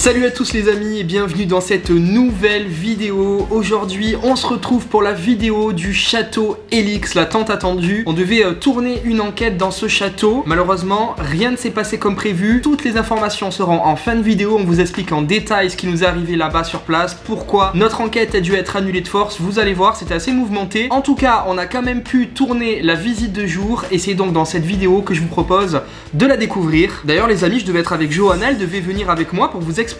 Salut à tous les amis et bienvenue dans cette nouvelle vidéo. Aujourd'hui on se retrouve pour la vidéo du château Helix, la tant attendue. On devait tourner une enquête dans ce château. Malheureusement rien ne s'est passé comme prévu. Toutes les informations seront en fin de vidéo. On vous explique en détail ce qui nous est arrivé là-bas sur place. Pourquoi notre enquête a dû être annulée de force. Vous allez voir, c'était assez mouvementé. En tout cas on a quand même pu tourner la visite de jour. Et c'est donc dans cette vidéo que je vous propose de la découvrir. D'ailleurs les amis, je devais être avec Johanna. Elle devait venir avec moi pour vous expliquer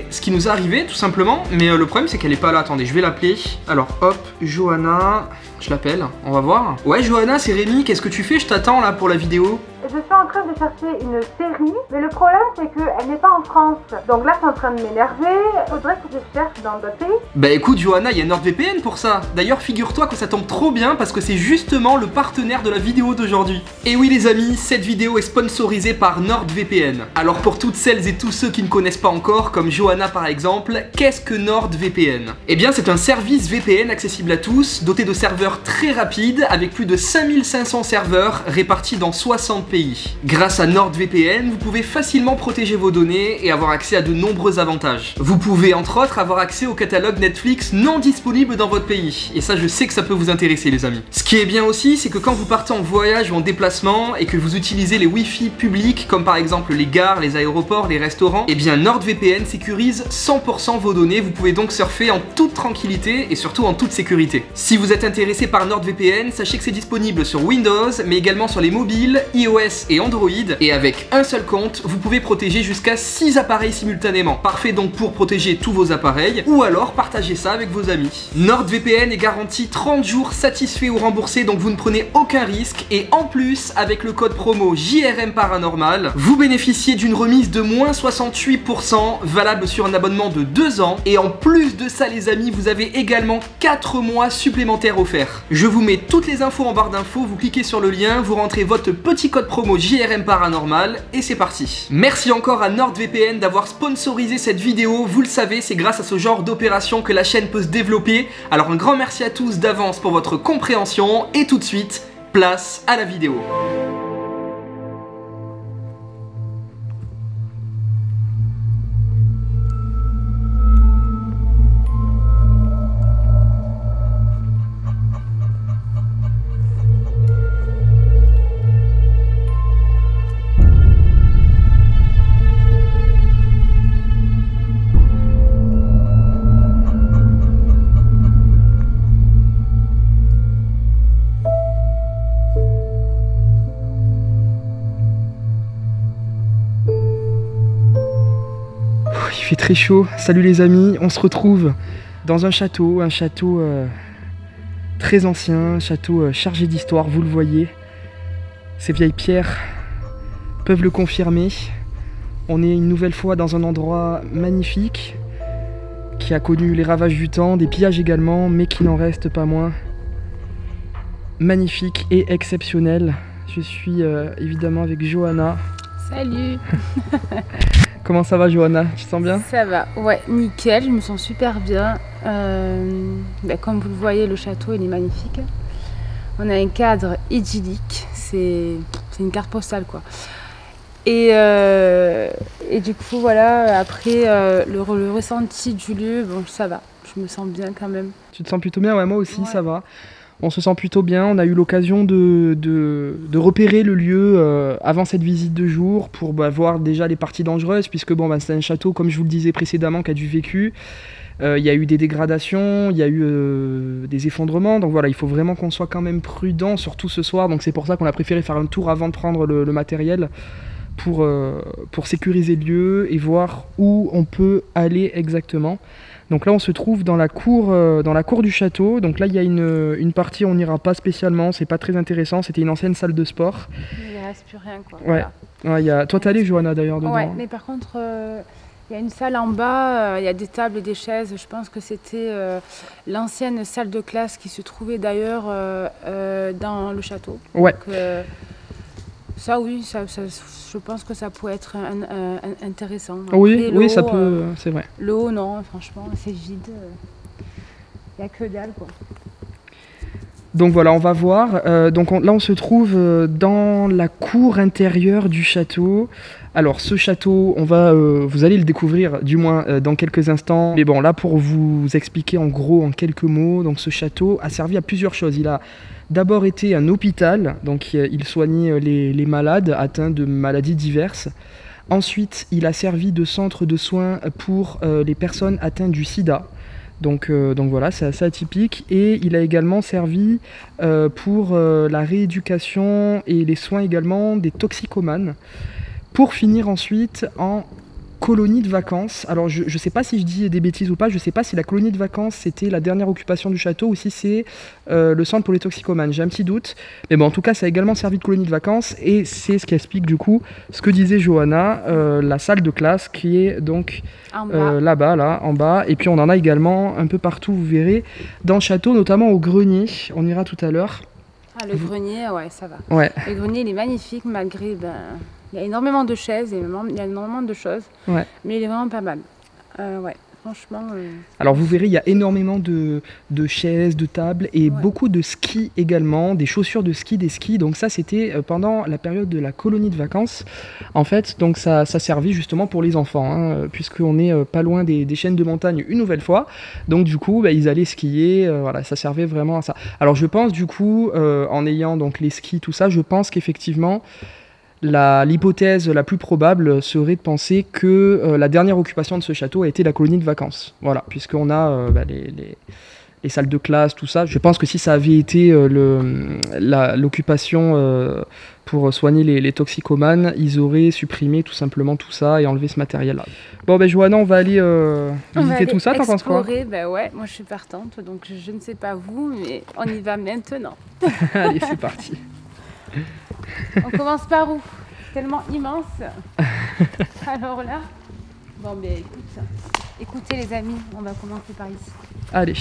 ce qui nous est arrivé tout simplement, mais le problème c'est qu'elle est pas là. Attendez, je vais l'appeler. Alors hop, Johanna, je l'appelle, on va voir. Ouais Johanna, c'est Rémi, qu'est-ce que tu fais? Je t'attends là pour la vidéo. Je suis en train de chercher une série, mais le problème c'est qu'elle n'est pas en France. Donc là c'est en train de m'énerver, faudrait que je cherche dans d'autres pays. Bah écoute Johanna, il y a NordVPN pour ça. D'ailleurs figure-toi que ça tombe trop bien parce que c'est justement le partenaire de la vidéo d'aujourd'hui. Et oui les amis, cette vidéo est sponsorisée par NordVPN. Alors pour toutes celles et tous ceux qui ne connaissent pas encore, comme Johanna par exemple, qu'est-ce que NordVPN? Eh bien c'est un service VPN accessible à tous, doté de serveurs très rapides, avec plus de 5500 serveurs répartis dans 60 pays. Grâce à NordVPN, vous pouvez facilement protéger vos données et avoir accès à de nombreux avantages. Vous pouvez entre autres avoir accès au catalogue Netflix non disponible dans votre pays. Et ça je sais que ça peut vous intéresser les amis. Ce qui est bien aussi, c'est que quand vous partez en voyage ou en déplacement et que vous utilisez les Wi-Fi publics, comme par exemple les gares, les aéroports, les restaurants, eh bien NordVPN sécurise 100% vos données. Vous pouvez donc surfer en toute tranquillité et surtout en toute sécurité. Si vous êtes intéressé par NordVPN, sachez que c'est disponible sur Windows, mais également sur les mobiles, iOS et Android, et avec un seul compte, vous pouvez protéger jusqu'à 6 appareils simultanément. Parfait donc pour protéger tous vos appareils, ou alors partager ça avec vos amis. NordVPN est garanti 30 jours satisfait ou remboursé, donc vous ne prenez aucun risque, et en plus, avec le code promo JRM Paranormal, vous bénéficiez d'une remise de moins 68%, valable sur un abonnement de 2 ans, et en plus de ça les amis, vous avez également 4 mois supplémentaires offerts. Je vous mets toutes les infos en barre d'infos, vous cliquez sur le lien, vous rentrez votre petit code promo JRM Paranormal et c'est parti. Merci encore à NordVPN d'avoir sponsorisé cette vidéo. Vous le savez, c'est grâce à ce genre d'opération que la chaîne peut se développer. Alors un grand merci à tous d'avance pour votre compréhension et tout de suite, place à la vidéo. Il fait très chaud. Salut les amis, on se retrouve dans un château très ancien, un château chargé d'histoire, vous le voyez. Ces vieilles pierres peuvent le confirmer. On est une nouvelle fois dans un endroit magnifique qui a connu les ravages du temps, des pillages également, mais qui n'en reste pas moins magnifique et exceptionnel. Je suis évidemment avec Johanna. Salut. Comment ça va Johanna? Tu te sens bien? Ça va, ouais, nickel, je me sens super bien. Comme vous le voyez, le château il est magnifique. On a un cadre idyllique, c'est une carte postale quoi. Et du coup voilà, après le ressenti du lieu, bon ça va, je me sens bien quand même. Tu te sens plutôt bien? Ouais, moi aussi ouais. Ça va. On se sent plutôt bien, on a eu l'occasion de repérer le lieu avant cette visite de jour pour voir déjà les parties dangereuses puisque c'est un château, comme je vous le disais précédemment, qui a du vécu. Il y a eu des dégradations, il y a eu des effondrements, donc voilà, il faut vraiment qu'on soit quand même prudent, surtout ce soir, donc c'est pour ça qu'on a préféré faire un tour avant de prendre le matériel pour sécuriser le lieu et voir où on peut aller exactement. Donc là on se trouve dans la cour du château, donc là il y a une partie où on n'ira pas spécialement, c'est pas très intéressant, c'était une ancienne salle de sport. Il ne reste plus rien quoi. Ouais, voilà. Ouais, toi t'es allée Johanna d'ailleurs dedans. Ouais, mais par contre il y a une salle en bas, il y a des tables et des chaises, je pense que c'était l'ancienne salle de classe qui se trouvait d'ailleurs dans le château. Ouais. Donc, ça oui, je pense que ça pourrait être intéressant. Après, oui, haut, ça peut, c'est vrai. Le haut non, franchement, c'est vide. Il n'y a que dalle quoi. Donc voilà, on va voir. Là, on se trouve dans la cour intérieure du château. Alors, ce château, vous allez le découvrir, du moins dans quelques instants. Mais bon, là, pour vous expliquer en gros, en quelques mots, donc ce château a servi à plusieurs choses. Il a d'abord été un hôpital, donc il soignait les malades atteints de maladies diverses. Ensuite, il a servi de centre de soins pour les personnes atteintes du sida. Donc voilà, c'est assez atypique. Et il a également servi pour la rééducation et les soins également des toxicomanes. Pour finir ensuite en colonie de vacances. Alors je ne sais pas si je dis des bêtises ou pas, je ne sais pas si la colonie de vacances c'était la dernière occupation du château ou si c'est le centre pour les toxicomanes. J'ai un petit doute. Mais bon, en tout cas, ça a également servi de colonie de vacances et c'est ce qui explique du coup ce que disait Johanna, la salle de classe qui est donc là-bas, là, en bas. Et puis on en a également un peu partout, vous verrez, dans le château, notamment au grenier. On ira tout à l'heure. Ah, le grenier, ouais, ça va. Ouais. Le grenier, il est magnifique malgré... il y a énormément de chaises, il y a énormément de choses, ouais. Mais il est vraiment pas mal. Ouais, franchement... Alors vous verrez, il y a énormément de chaises, de tables et beaucoup de skis également, des chaussures de ski, des skis. Donc ça, c'était pendant la période de la colonie de vacances. En fait, donc ça servait justement pour les enfants, hein, puisqu'on est pas loin des chaînes de montagne une nouvelle fois. Donc du coup, ils allaient skier, voilà, ça servait vraiment à ça. Alors je pense du coup, en ayant donc les skis, tout ça, je pense qu'effectivement... L'hypothèse la plus probable serait de penser que la dernière occupation de ce château a été la colonie de vacances. Voilà, puisqu'on a les salles de classe, tout ça. Je pense que si ça avait été l'occupation pour soigner les toxicomanes, ils auraient supprimé tout simplement tout ça et enlevé ce matériel-là. Bon, Johanna, on va aller visiter tout ça, t'en penses quoi? Ouais, moi je suis partante, donc je ne sais pas vous, mais on y va maintenant. Allez, c'est parti. On commence par où? Tellement immense. Alors là, écoutez les amis, on va commencer par ici. Allez,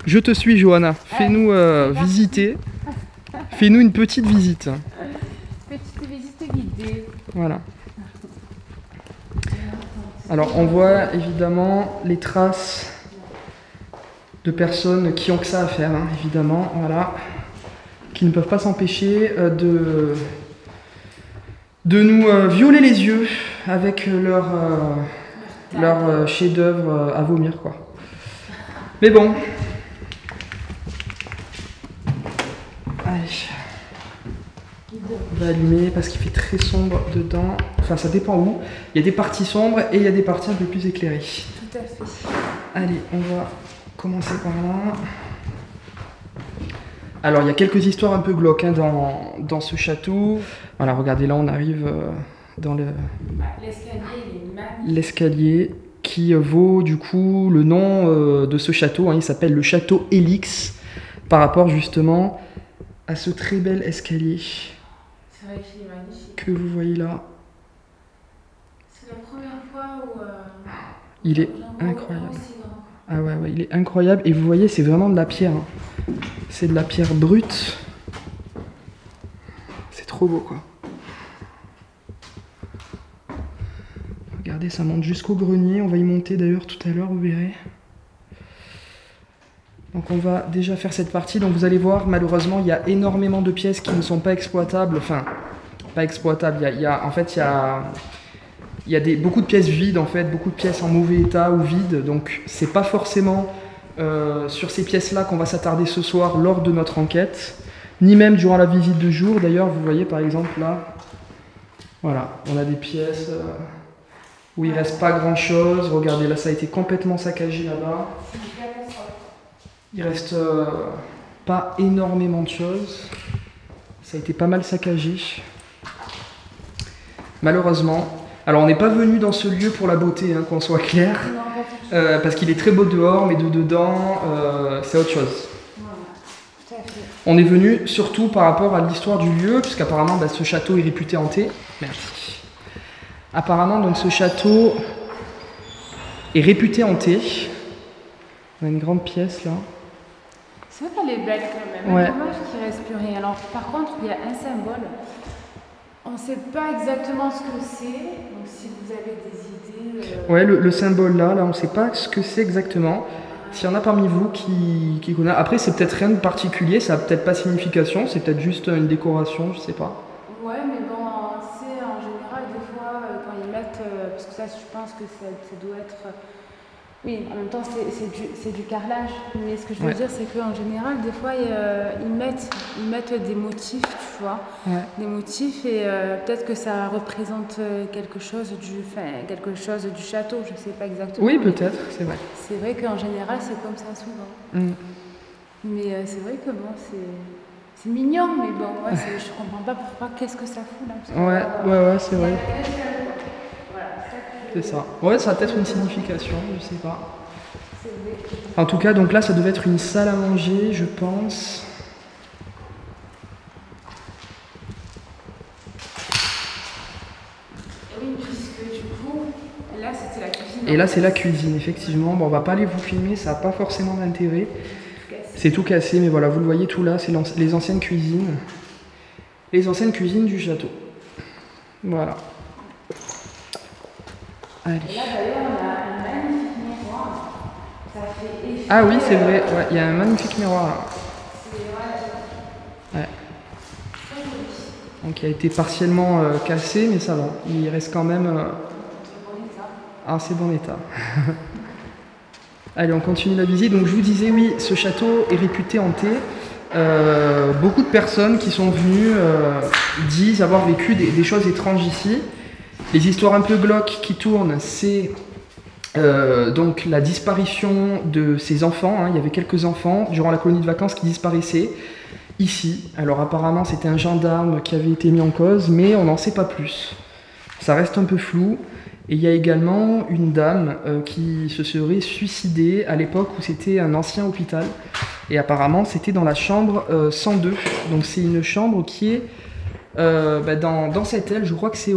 je te suis Johanna, fais-nous visiter, fais-nous une petite visite. Petite visite guidée. Voilà. Alors on voit évidemment les traces de personnes qui ont que ça à faire, hein, évidemment, voilà. Qui ne peuvent pas s'empêcher de nous violer les yeux avec leur chef-d'œuvre à vomir, quoi. Mais bon. Allez. On va allumer parce qu'il fait très sombre dedans. Enfin, ça dépend où. Il y a des parties sombres et il y a des parties un peu plus éclairées. Tout à fait. Allez, on va commencer par là. Alors, il y a quelques histoires un peu glauques hein, dans ce château. Voilà, regardez, là, on arrive dans l'escalier qui vaut du coup le nom de ce château. Hein, il s'appelle le château Helix, par rapport justement à ce très bel escalier. C'est vrai qu'il est magnifique. Que vous voyez là. C'est la première fois où... il est incroyable. Ah ouais, il est incroyable. Et vous voyez, c'est vraiment de la pierre. Hein. C'est de la pierre brute. C'est trop beau, quoi. Regardez, ça monte jusqu'au grenier. On va y monter d'ailleurs tout à l'heure, vous verrez. Donc on va déjà faire cette partie. Donc vous allez voir, malheureusement, il y a énormément de pièces qui ne sont pas exploitables. Enfin, pas exploitables. Il y a beaucoup de pièces vides, en fait, beaucoup de pièces en mauvais état ou vides. Donc c'est pas forcément sur ces pièces-là qu'on va s'attarder ce soir lors de notre enquête, ni même durant la visite de jour. D'ailleurs, vous voyez par exemple là, voilà, on a des pièces où il reste pas grand-chose. Regardez, là ça a été complètement saccagé là-bas. Il reste pas énormément de choses. Ça a été pas mal saccagé. Malheureusement. Alors on n'est pas venu dans ce lieu pour la beauté, hein, qu'on soit clair. Parce qu'il est très beau dehors, mais de dedans, c'est autre chose. Voilà, tout à fait. On est venu surtout par rapport à l'histoire du lieu, puisqu'apparemment ce château est réputé hanté. Merci. Apparemment, donc ce château est réputé hanté. On a une grande pièce là. C'est vrai qu'elle est belle quand même. Ouais. Dommage qu'il reste plus rien. Alors par contre, il y a un symbole. On ne sait pas exactement ce que c'est. Donc si vous avez des idées. Ouais, le symbole là, on ne sait pas ce que c'est exactement. S'il y en a parmi vous qui connaissent. Après, c'est peut-être rien de particulier, ça n'a peut-être pas signification, c'est peut-être juste une décoration, je sais pas. Ouais, mais bon, c'est en général, des fois, quand ils mettent. Parce que ça, je pense que ça doit être. Oui, en même temps, c'est du carrelage. Mais ce que je veux dire, c'est qu'en général, des fois, ils mettent des motifs, tu vois. Ouais. Des motifs, et peut-être que ça représente quelque chose du château, je sais pas exactement. Oui, peut-être, c'est vrai. C'est vrai qu'en général, c'est comme ça souvent. Mais c'est vrai que bon, c'est mignon, mais bon, ouais, je comprends pas pourquoi, qu'est-ce que ça fout là. Ouais, c'est vrai. C'est ça. Ouais, ça a peut-être une signification, je sais pas. En tout cas, donc là, ça devait être une salle à manger, je pense. Oui, puisque du coup, là, c'était la cuisine. Et là, c'est la cuisine, effectivement. Bon, on va pas aller vous filmer, ça n'a pas forcément d'intérêt. C'est tout cassé, mais voilà, vous le voyez tout là, c'est les anciennes cuisines. Les anciennes cuisines du château. Voilà. Allez. Et là d'ailleurs on a un magnifique miroir. Ça fait effet. Ah oui, c'est vrai, ouais, il y a un magnifique miroir là. Ouais. Donc il a été partiellement cassé, mais ça va. Il reste quand même assez bon état. Allez, on continue la visite. Donc je vous disais, oui, ce château est réputé hanté. Beaucoup de personnes qui sont venues disent avoir vécu des choses étranges ici. Les histoires un peu glauques qui tournent, c'est donc la disparition de ces enfants. Hein. Il y avait quelques enfants durant la colonie de vacances qui disparaissaient ici. Alors apparemment c'était un gendarme qui avait été mis en cause, mais on n'en sait pas plus. Ça reste un peu flou. Et il y a également une dame qui se serait suicidée à l'époque où c'était un ancien hôpital. Et apparemment c'était dans la chambre 102. Donc c'est une chambre qui est dans cette aile, je crois que c'est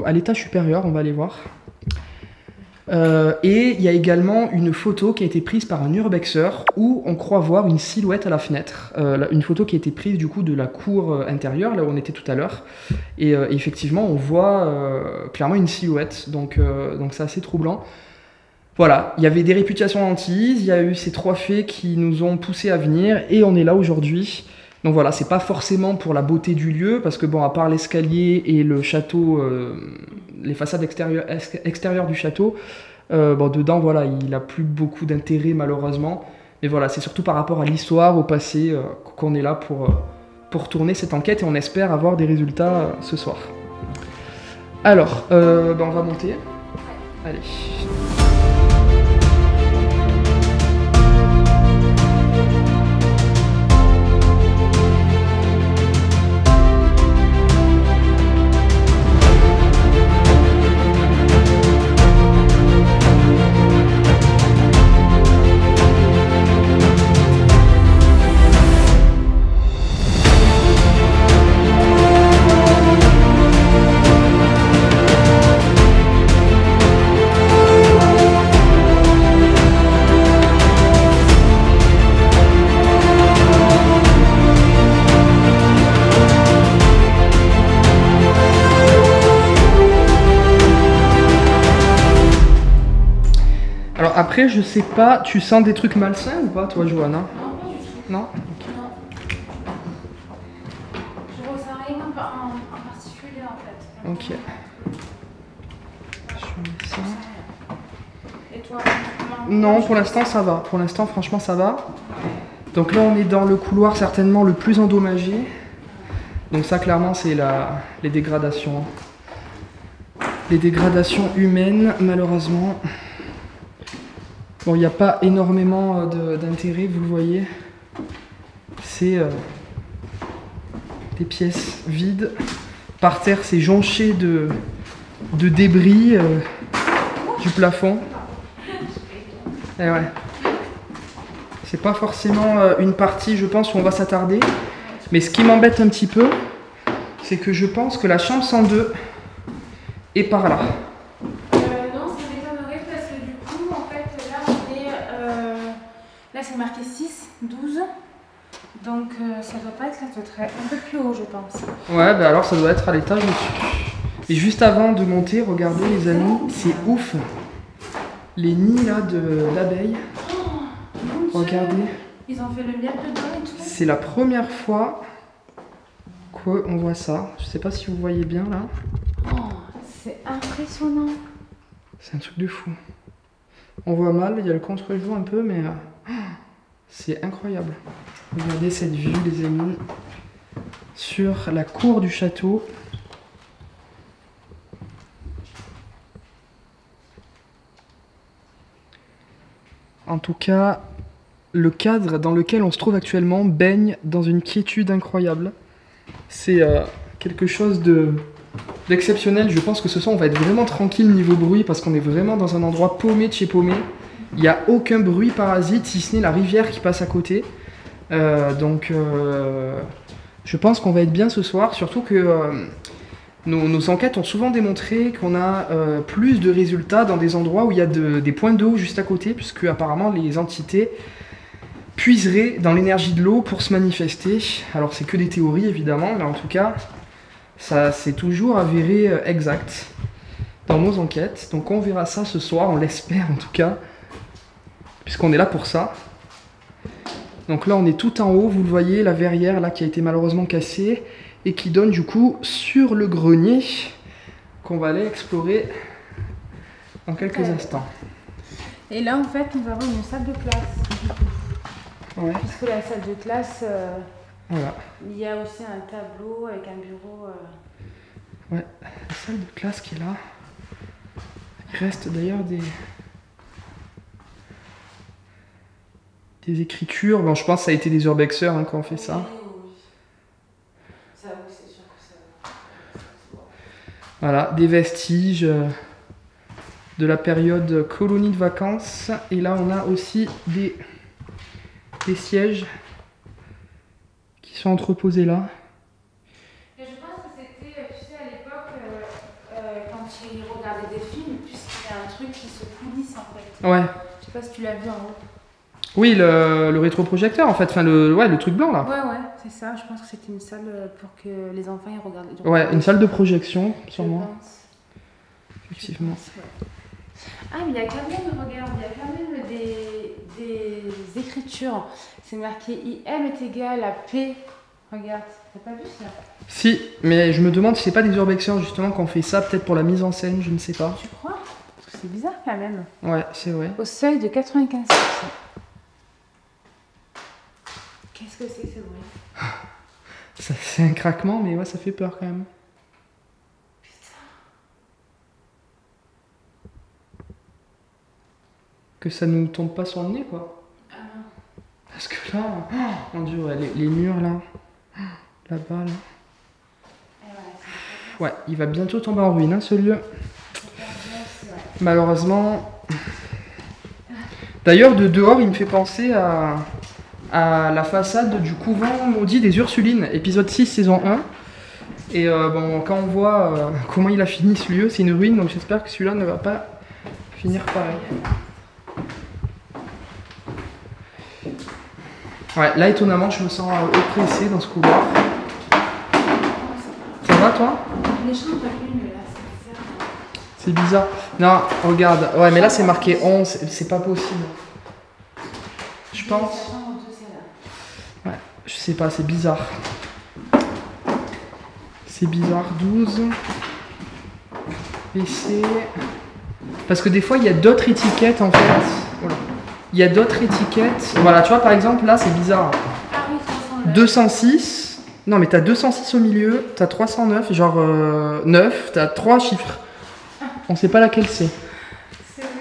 à l'étage supérieur, on va aller voir. Et il y a également une photo qui a été prise par un urbexeur où on croit voir une silhouette à la fenêtre. Une photo qui a été prise du coup de la cour intérieure, là où on était tout à l'heure. Et effectivement, on voit clairement une silhouette, donc c'est assez troublant. Voilà, il y avait des réputations hantises, il y a eu ces 3 faits qui nous ont poussés à venir et on est là aujourd'hui. Donc voilà, c'est pas forcément pour la beauté du lieu, parce que bon, à part l'escalier et le château, les façades extérieures du château, dedans, voilà, il a plus beaucoup d'intérêt malheureusement. Mais voilà, c'est surtout par rapport à l'histoire, au passé, qu'on est là pour tourner cette enquête et on espère avoir des résultats ce soir. Alors, on va monter. Allez. Alors après, je sais pas, tu sens des trucs malsains ou pas, toi, Johanna? Non, pas du tout. Non? Okay. Non. Je ressens rien en particulier en fait. Ok. Je mets ça. Et toi? Non, pour l'instant, ça va. Pour l'instant, franchement, ça va. Donc là, on est dans le couloir certainement le plus endommagé. Donc ça, clairement, c'est les dégradations. Les dégradations humaines, malheureusement. Bon, il n'y a pas énormément d'intérêt, vous le voyez. C'est des pièces vides. Par terre, c'est jonché de débris du plafond. Et ouais. C'est pas forcément une partie, je pense, où on va s'attarder. Mais ce qui m'embête un petit peu, c'est que je pense que la chambre 102 est par là. Non, ça m'étonnerait parce que du coup, en fait, là, on est... là, c'est marqué 6, 12. Donc, ça doit pas être là, ça doit être un peu plus haut, je pense. Ouais, bah alors ça doit être à l'étage au-dessus. Et juste avant de monter, regardez les amis, c'est ouf. Les nids là d'abeilles. Regardez. Ils ont fait le miel dedans et tout. C'est la première fois qu'on voit ça. Je sais pas si vous voyez bien là. Oh, c'est impressionnant. C'est un truc de fou. On voit mal, il y a le contre-jour un peu, mais c'est incroyable. Regardez cette vue, les amis, sur la cour du château. En tout cas, le cadre dans lequel on se trouve actuellement baigne dans une quiétude incroyable. C'est quelque chose d'exceptionnel. Je pense que ce soir, on va être vraiment tranquille niveau bruit parce qu'on est vraiment dans un endroit paumé de chez paumé. Il n'y a aucun bruit parasite, si ce n'est la rivière qui passe à côté. Donc, je pense qu'on va être bien ce soir, surtout que nos enquêtes ont souvent démontré qu'on a plus de résultats dans des endroits où il y a des points d'eau juste à côté, puisque apparemment les entités puiseraient dans l'énergie de l'eau pour se manifester. Alors c'est que des théories évidemment, mais en tout cas, ça c'est toujours avéré exact dans nos enquêtes. Donc on verra ça ce soir, on l'espère en tout cas, puisqu'on est là pour ça. Donc là on est tout en haut, vous le voyez, la verrière là qui a été malheureusement cassée et qui donne du coup sur le grenier qu'on va aller explorer dans quelques instants. Et là en fait nous avons une salle de classe. Ouais. Puisque la salle de classe, Voilà. il y a aussi un tableau avec un bureau. Ouais, la salle de classe qui est là. Il reste d'ailleurs des écritures. Bon, je pense que ça a été des urbexeurs hein, qui ont fait ça. Oui. Ça, oui, c'est sûr que ça. Voilà, des vestiges de la période colonie de vacances. Et là, on a aussi des sièges qui sont entreposés là. Et je pense que c'était, tu sais, à l'époque, quand ils regardaient des films, puisqu'il y a un truc qui se coulisse en fait. Ouais. Je sais pas si tu l'as vu en haut. Oui, le rétroprojecteur en fait, enfin le truc blanc là. Ouais, c'est ça. Je pense que c'était une salle pour que les enfants y regardent. Ouais, une salle de projection, sûrement. Je pense. Effectivement. Ouais. Ah, mais il y a quand même, regarde, il y a quand même des écritures. C'est marqué IM est égal à P. Regarde, t'as pas vu ça? Si, mais je me demande si c'est pas des urbexeurs justement qu'on fait ça, peut-être pour la mise en scène, je ne sais pas. Tu crois? Parce que c'est bizarre quand même. Ouais, c'est vrai. Au seuil de 95%. Qu'est-ce que c'est que ce bruit? C'est un craquement, mais ouais, ça fait peur quand même. Que ça nous tombe pas sur le nez, quoi. Ah non. Parce que là, oh, mon dieu, ouais, les murs là, là-bas, là. Ouais, il va bientôt tomber en ruine, hein, ce lieu. Malheureusement. D'ailleurs, de dehors, il me fait penser à la façade du couvent maudit des Ursulines, épisode 6, saison 1. Et bon, quand on voit comment il a fini ce lieu, c'est une ruine, donc j'espère que celui-là ne va pas finir pareil. Ouais, là étonnamment, je me sens oppressé dans ce couloir. Ça va toi? Les chambres d'allume là, c'est bizarre. C'est bizarre. Non, regarde. Ouais, mais là c'est marqué 11, c'est pas possible. Je pense. Ouais, je sais pas, c'est bizarre. C'est bizarre. 12. WC. Parce que des fois il y a d'autres étiquettes en fait. Voilà. Il y a d'autres étiquettes. Voilà, tu vois, par exemple, là, c'est bizarre. Ah oui, 309. 206. Non, mais t'as 206 au milieu, t'as 309, genre 9, t'as 3 chiffres. On sait pas laquelle c'est.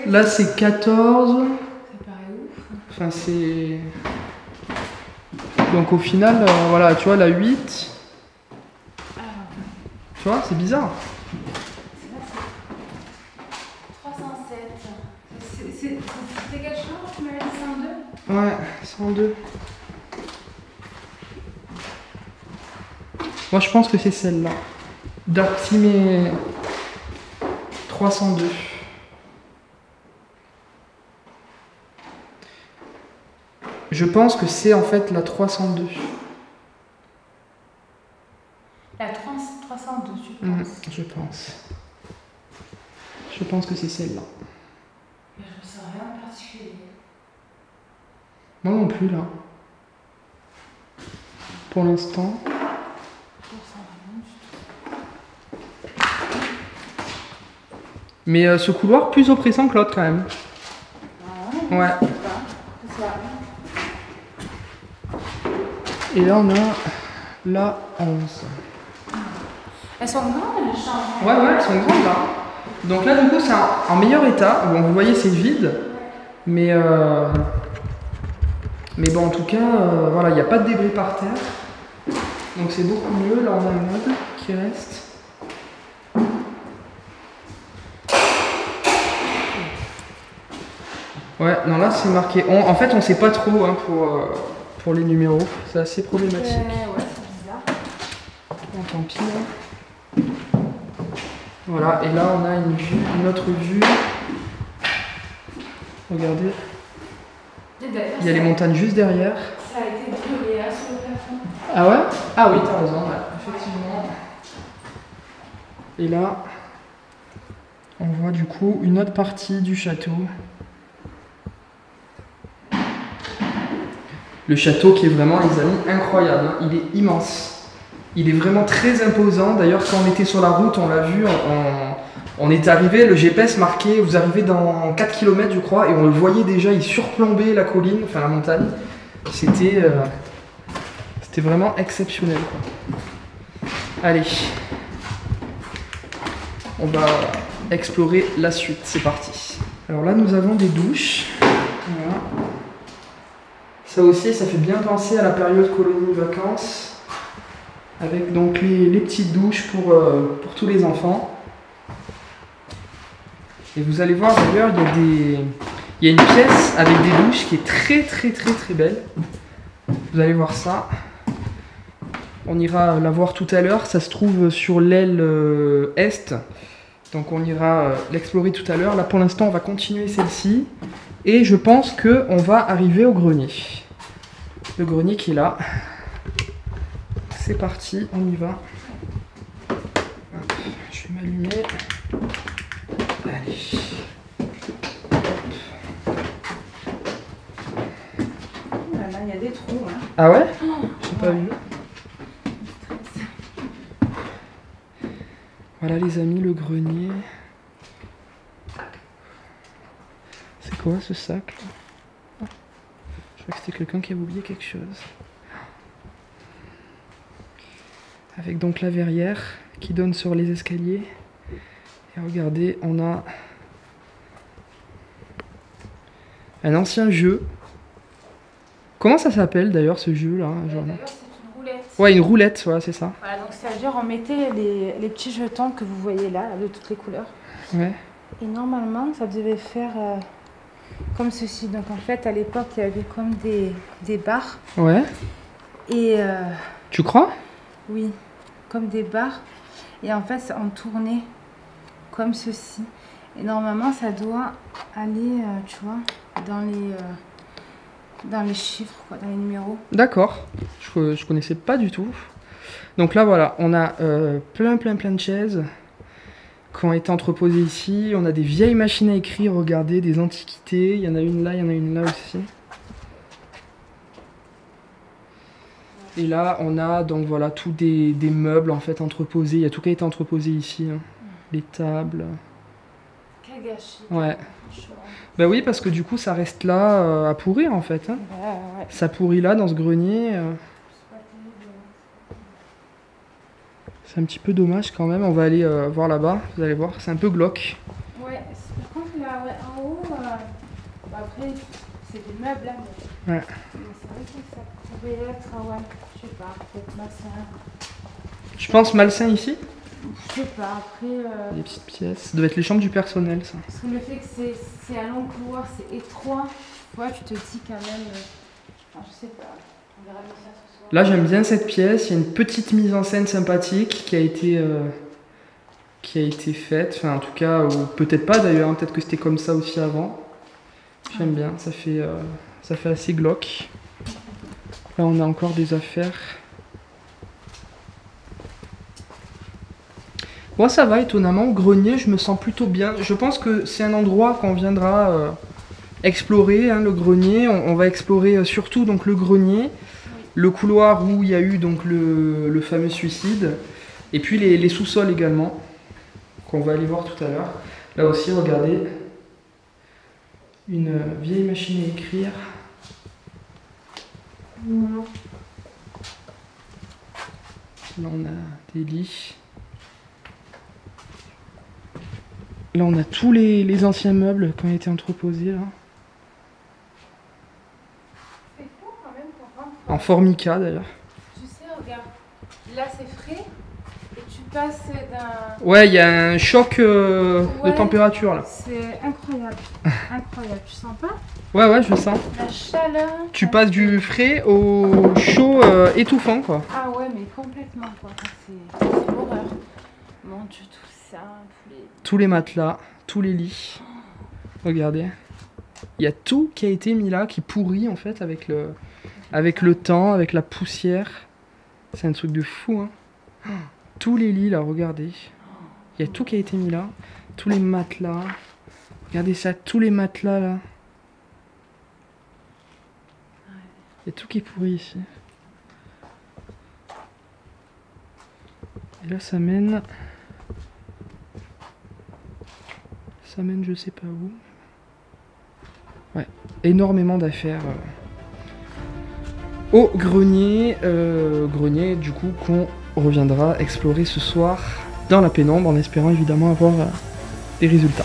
Là, c'est 14. Ça paraît ouf. Enfin, c'est... Donc, au final, voilà, tu vois, la 8. Ah. Tu vois, c'est bizarre. 307. C'était quelle chambre? Tu m'avais dit 102? Ouais, 102. Moi, je pense que c'est celle-là. D'Artimé 302. Je pense que c'est en fait la 302. La 302, tu penses? Je pense. Je pense que c'est celle-là. Mais je ne sens rien de particulier. Moi non plus là. Pour l'instant. Mais ce couloir plus oppressant que l'autre quand même. Ouais. Et là on a la 11. Elles sont grandes les chambres. Ouais, elles sont grandes là. Donc là du coup c'est en meilleur état. Bon vous voyez c'est vide. Mais bon en tout cas voilà, il n'y a pas de débris par terre. Donc c'est beaucoup mieux. Là on a un meuble qui reste. Ouais, non là c'est marqué. En fait on sait pas trop hein, pour les numéros. C'est assez problématique. Ouais, c'est bizarre. Bon, tant pis. Hein. Voilà, et là on a une autre vue. Regardez. Il y a les montagnes juste derrière. Ça a été brûlé là sur le plafond. Ah ouais? Ah oui, t'as raison, ouais, effectivement. Et là, on voit du coup une autre partie du château. Le château qui est vraiment, les amis, incroyable. Hein. Il est immense. Il est vraiment très imposant. D'ailleurs, quand on était sur la route, on l'a vu, on est arrivé, le GPS marquait, vous arrivez dans 4 km, je crois, et on le voyait déjà, il surplombait la colline, enfin la montagne. C'était vraiment exceptionnel, quoi. Allez. On va explorer la suite. C'est parti. Alors là, nous avons des douches. Voilà. Ça aussi, ça fait bien penser à la période colonie vacances, avec donc les petites douches pour tous les enfants. Et vous allez voir d'ailleurs, il y a une pièce avec des douches qui est très belle. Vous allez voir ça. On ira la voir tout à l'heure. Ça se trouve sur l'aile est. Donc on ira l'explorer tout à l'heure. Là pour l'instant, on va continuer celle-ci. Et je pense qu'on va arriver au grenier. Le grenier qui est là. C'est parti, on y va. Hop, je vais m'allumer. Allez. Là, il y a des trous. Hein. Ah ouais? J'ai pas vu. Voilà les amis, le grenier. C'est quoi ce sac là? Je crois que c'était quelqu'un qui avait oublié quelque chose. Avec donc la verrière qui donne sur les escaliers. Et regardez, on a un ancien jeu. Comment ça s'appelle d'ailleurs ce jeu là? D'ailleurs, c'est une roulette. Ouais, une roulette, ouais, c'est ça. Voilà, donc c'est-à-dire on mettait les petits jetons que vous voyez là, de toutes les couleurs. Ouais. Et normalement, ça devait faire comme ceci. Donc en fait, à l'époque, il y avait comme des barres. Ouais. Et tu crois? oui, comme des barres. Et en fait, on tournait comme ceci. Et normalement, ça doit aller, tu vois, dans les chiffres, quoi, dans les numéros. D'accord. Je connaissais pas du tout. Donc là, voilà, on a plein de chaises qui ont été entreposées ici. On a des vieilles machines à écrire, regardez, des antiquités. Il y en a une là, il y en a une là aussi. Et là, on a donc voilà tous des meubles en fait entreposés. Il y a tout qui a été entreposé ici. Hein. Les tables. Quel gâchis. Ouais. Bah oui, parce que du coup, ça reste là à pourrir en fait. Hein. Ouais. Ça pourrit là dans ce grenier. C'est un petit peu dommage quand même. On va aller voir là-bas. Vous allez voir, c'est un peu glauque. Ouais, par contre là, ouais, en haut, après, c'est des meubles là. Mais... Ouais. Mais c'est vrai que ça pouvait être, ouais, je sais pas, peut-être malsain. Je pense malsain ici. Je sais pas, après... Des petites pièces. Ça doit être les chambres du personnel, ça. Parce que le fait que c'est un long couloir, c'est étroit, ouais, tu te dis quand même... Enfin, je sais pas, on verra bien ça ce soir. Là, j'aime bien cette pièce. Il y a une petite mise en scène sympathique qui a été faite. Enfin, en tout cas, ou peut-être pas d'ailleurs. Hein, peut-être que c'était comme ça aussi avant. J'aime bien. Ça fait assez glauque. Là, on a encore des affaires. Moi, ça va, étonnamment. Au grenier, je me sens plutôt bien. Je pense que c'est un endroit qu'on viendra explorer hein, le grenier. On va explorer surtout donc le grenier, le couloir où il y a eu donc le fameux suicide, et puis les sous-sols également, qu'on va aller voir tout à l'heure. Là aussi, regardez, une vieille machine à écrire. Là, on a des lits. Là, on a tous les anciens meubles qui ont été entreposés. Là. C'est fou quand même pour rentrer. En formica d'ailleurs. Tu sais, regarde, là c'est frais et tu passes d'un... Ouais, il y a un choc de Ouais. température là. C'est incroyable, incroyable, tu sens pas? Ouais, ouais, je sens. La chaleur... Tu passes du frais au chaud étouffant quoi. Ah ouais, mais complètement quoi, c'est horreur. Mon Dieu, tout ça, Tous les matelas, tous les lits. Regardez. Il y a tout qui a été mis là, qui pourrit en fait avec le temps, avec la poussière. C'est un truc de fou hein. Tous les lits là, regardez. Il y a tout qui a été mis là. Tous les matelas. Regardez ça, tous les matelas là. Il y a tout qui est pourri ici. Et là ça mène... Ça mène je sais pas où. Ouais, énormément d'affaires. Au grenier. Grenier du coup qu'on reviendra explorer ce soir dans la pénombre en espérant évidemment avoir des résultats.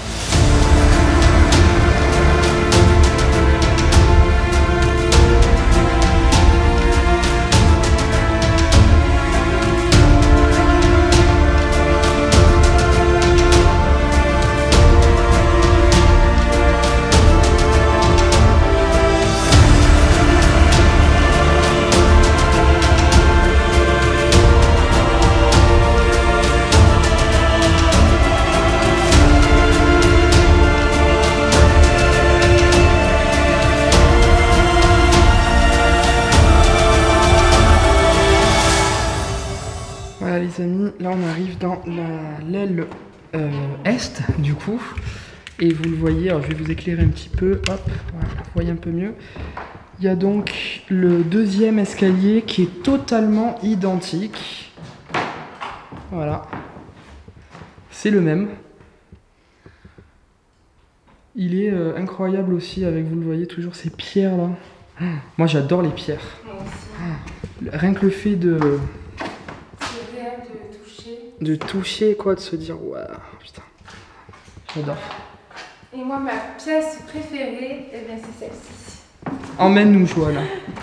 Voilà les amis, là on arrive dans l'aile est du coup. Et vous le voyez, alors je vais vous éclairer un petit peu, hop, voilà, vous voyez un peu mieux. Il y a donc le deuxième escalier qui est totalement identique. Voilà. C'est le même. Il est incroyable aussi avec, vous le voyez, toujours ces pierres là. Moi j'adore les pierres. Moi aussi. Rien que le fait de C'est réel de toucher. toucher quoi, de se dire waouh, putain. J'adore. Et moi, ma pièce préférée, eh bien, c'est celle-ci. Emmène-nous Joël.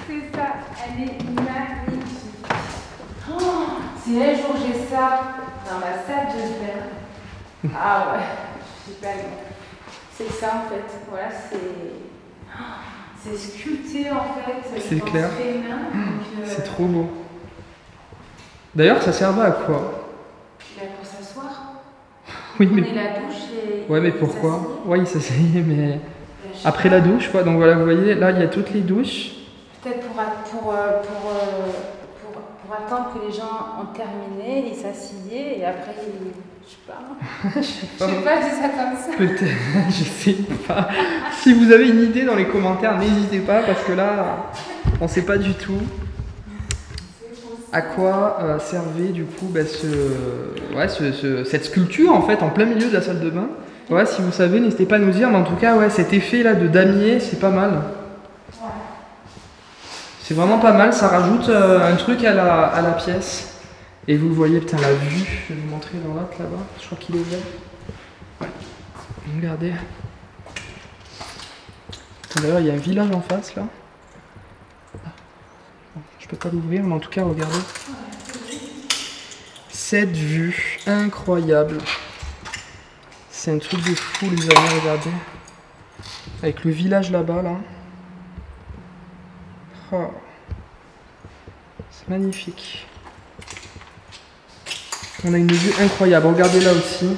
C'est ça, elle est magnifique. Oh, si un jour j'ai ça dans ma salle de bain, ah ouais, je sais pas. C'est ça en fait, voilà, c'est sculpté en fait. C'est clair. Donc, C'est trop beau. D'ailleurs, ça servait à quoi? Pour s'asseoir. Oui, On mais... est la douche et... Ouais, mais pourquoi? Ouais, il s'asseyait, mais... Après la douche, quoi. Donc voilà, vous voyez, là, il y a toutes les douches. Peut-être pour attendre que les gens ont terminé, ils s'assillaient et après, je sais pas. Je sais pas. Je sais pas, je dis ça comme ça. Peut-être, je sais pas. Si vous avez une idée dans les commentaires, n'hésitez pas, parce que là, on sait pas du tout à quoi servait du coup bah, cette sculpture en fait en plein milieu de la salle de bain. Ouais, si vous savez, n'hésitez pas à nous dire, mais en tout cas, ouais, cet effet là de damier, c'est pas mal. Ouais. C'est vraiment pas mal, ça rajoute un truc à la pièce. Et vous le voyez, putain, la vue, je vais vous montrer dans l'autre là-bas, je crois qu'il est vert. Ouais, regardez. D'ailleurs, il y a un village en face là. Bon, je peux pas l'ouvrir, mais en tout cas, regardez. Cette vue incroyable. C'est un truc de fou, les amis, regardez. Avec le village là-bas, là. Oh. C'est magnifique. On a une vue incroyable. Regardez là aussi.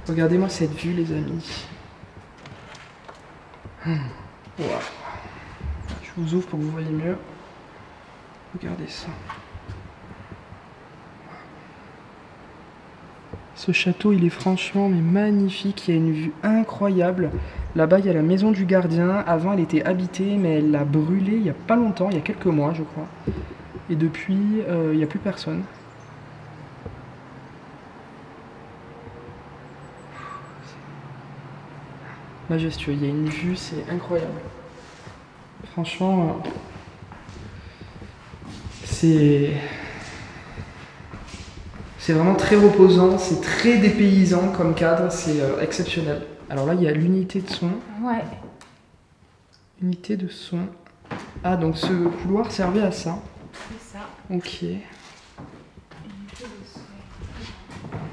Regardez-moi cette vue, les amis. Wow. Je vous ouvre pour que vous voyez mieux. Regardez ça. Ce château, il est franchement mais magnifique. Il y a une vue incroyable Là-bas, il y a la maison du gardien. Avant, elle était habitée, mais elle l'a brûlée il n'y a pas longtemps, il y a quelques mois, je crois. Et depuis, il n'y a plus personne. Majestueux, il y a une vue, c'est incroyable. Franchement, c'est vraiment très reposant, c'est très dépaysant comme cadre, c'est exceptionnel. Alors là, il y a l'unité de son. Ouais. Unité de son. Ah, donc ce couloir servait à ça. C'est ça. Ok.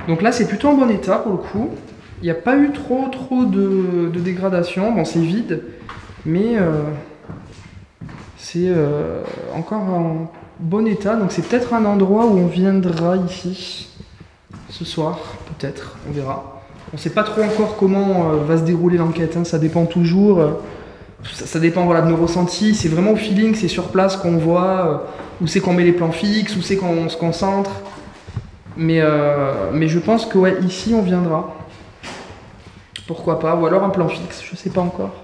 Donc là, c'est plutôt en bon état pour le coup. Il n'y a pas eu trop de dégradation. Bon, c'est vide, mais c'est encore en bon état. Donc c'est peut-être un endroit où on viendra ici ce soir, peut-être, on verra. On ne sait pas trop encore comment va se dérouler l'enquête, hein. Ça dépend toujours. Ça dépend voilà, de nos ressentis. C'est vraiment au feeling, c'est sur place qu'on voit où c'est qu'on met les plans fixes, où c'est qu'on se concentre. Mais je pense que ouais, ici on viendra. Pourquoi pas, ou alors un plan fixe, je sais pas encore.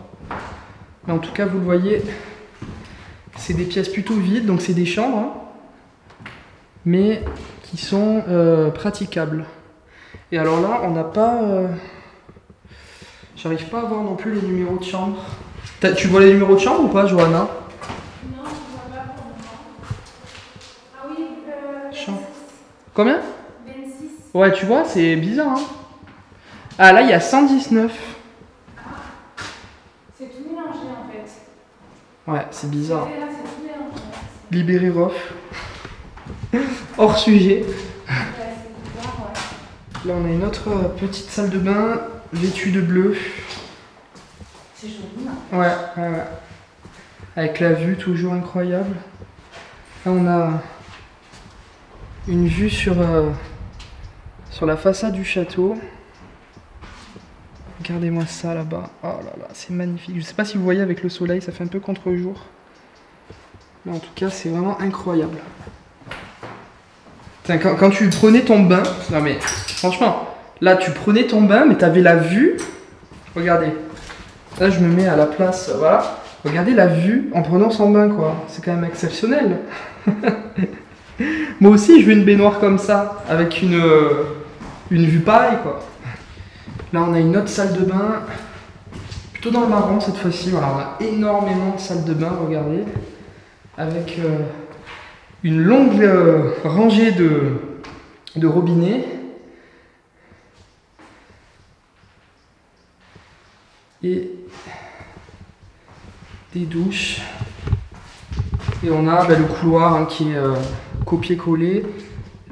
Mais en tout cas, vous le voyez, c'est des pièces plutôt vides, donc c'est des chambres, hein, mais qui sont praticables. Et alors là, on n'a pas... J'arrive pas à voir non plus les numéros de chambre. Tu vois les numéros de chambre ou pas, Johanna? Non, je ne vois pas pour le moment. Ah oui, Chambre. Combien? 26. Ouais, tu vois, c'est bizarre, hein. Ah, là, il y a 119. Ah, c'est tout mélangé en fait. Ouais, c'est bizarre. Et là, c'est tout mélangé. Libéré Rof. Hors sujet. Ouais, c'est bizarre, ouais. Là, on a une autre petite salle de bain vêtue de bleu. C'est joli, non? Ouais. Avec la vue toujours incroyable. Là, on a une vue sur la façade du château. Regardez-moi ça là-bas. Oh là là, c'est magnifique. Je sais pas si vous voyez avec le soleil, ça fait un peu contre-jour. Mais en tout cas, c'est vraiment incroyable. Tiens, quand tu prenais ton bain, non mais franchement, là tu prenais ton bain, mais t'avais la vue. Regardez. Là, je me mets à la place, voilà. Regardez la vue en prenant son bain, quoi. C'est quand même exceptionnel. Moi aussi, je veux une baignoire comme ça, avec une vue pareille, quoi. Là, on a une autre salle de bain, plutôt dans le marron cette fois-ci. Voilà, on a énormément de salles de bain, regardez, avec une longue rangée de robinets. Et des douches. Et on a le couloir, hein, qui est copié-collé.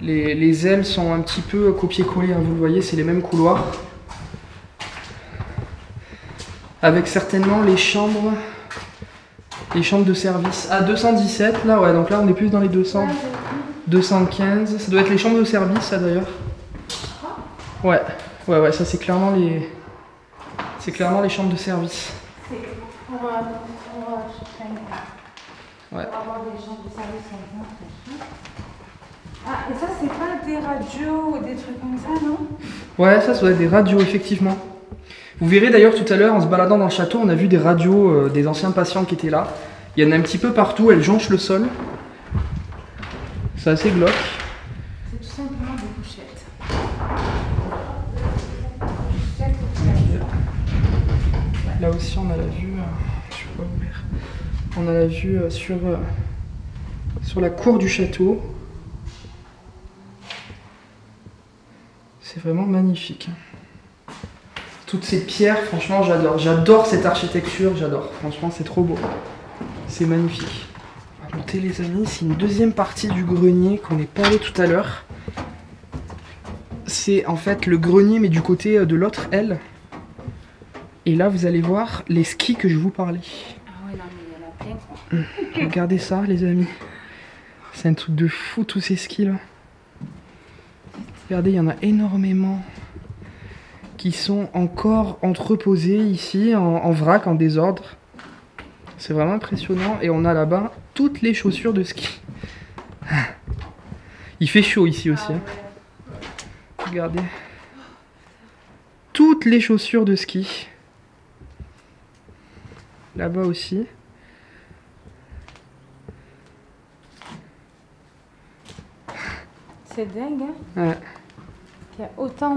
Les ailes sont un petit peu copié-collées, hein, vous le voyez, c'est les mêmes couloirs. Avec certainement les chambres de service. Ah, 217 là, ouais, donc là on est plus dans les 200. 215, ça doit être les chambres de service, ça d'ailleurs. Ouais, ça c'est clairement les... C'est clairement les chambres de service. C'est pour avoir des chambres de service en France. Ah, et ça, c'est pas des radios ou des trucs comme ça, non? Ouais, ça doit être des radios, effectivement. Vous verrez d'ailleurs tout à l'heure, en se baladant dans le château, on a vu des radios des anciens patients qui étaient là. Il y en a un petit peu partout, elles jonchent le sol. C'est assez glauque. C'est tout simplement des couchettes. Là aussi, on a la vue... je peux pas ouvrir. On a la vue sur la cour du château. C'est vraiment magnifique. Toutes ces pierres, franchement, j'adore. J'adore cette architecture, j'adore. Franchement, c'est trop beau. C'est magnifique. On va monter, les amis. C'est une deuxième partie du grenier qu'on n'est pas allé tout à l'heure. C'est en fait le grenier, mais du côté de l'autre aile. Et là, vous allez voir les skis que je vous parlais. Ah ouais, non, mais il y en a plein, quoi. Regardez ça, les amis. C'est un truc de fou, tous ces skis là. Regardez, il y en a énormément qui sont encore entreposés ici, en vrac, en désordre. C'est vraiment impressionnant. Et on a là-bas toutes les chaussures de ski. Il fait chaud ici aussi. Hein. Regardez. Toutes les chaussures de ski. Là-bas aussi. C'est dingue, hein? Ouais. Il y a autant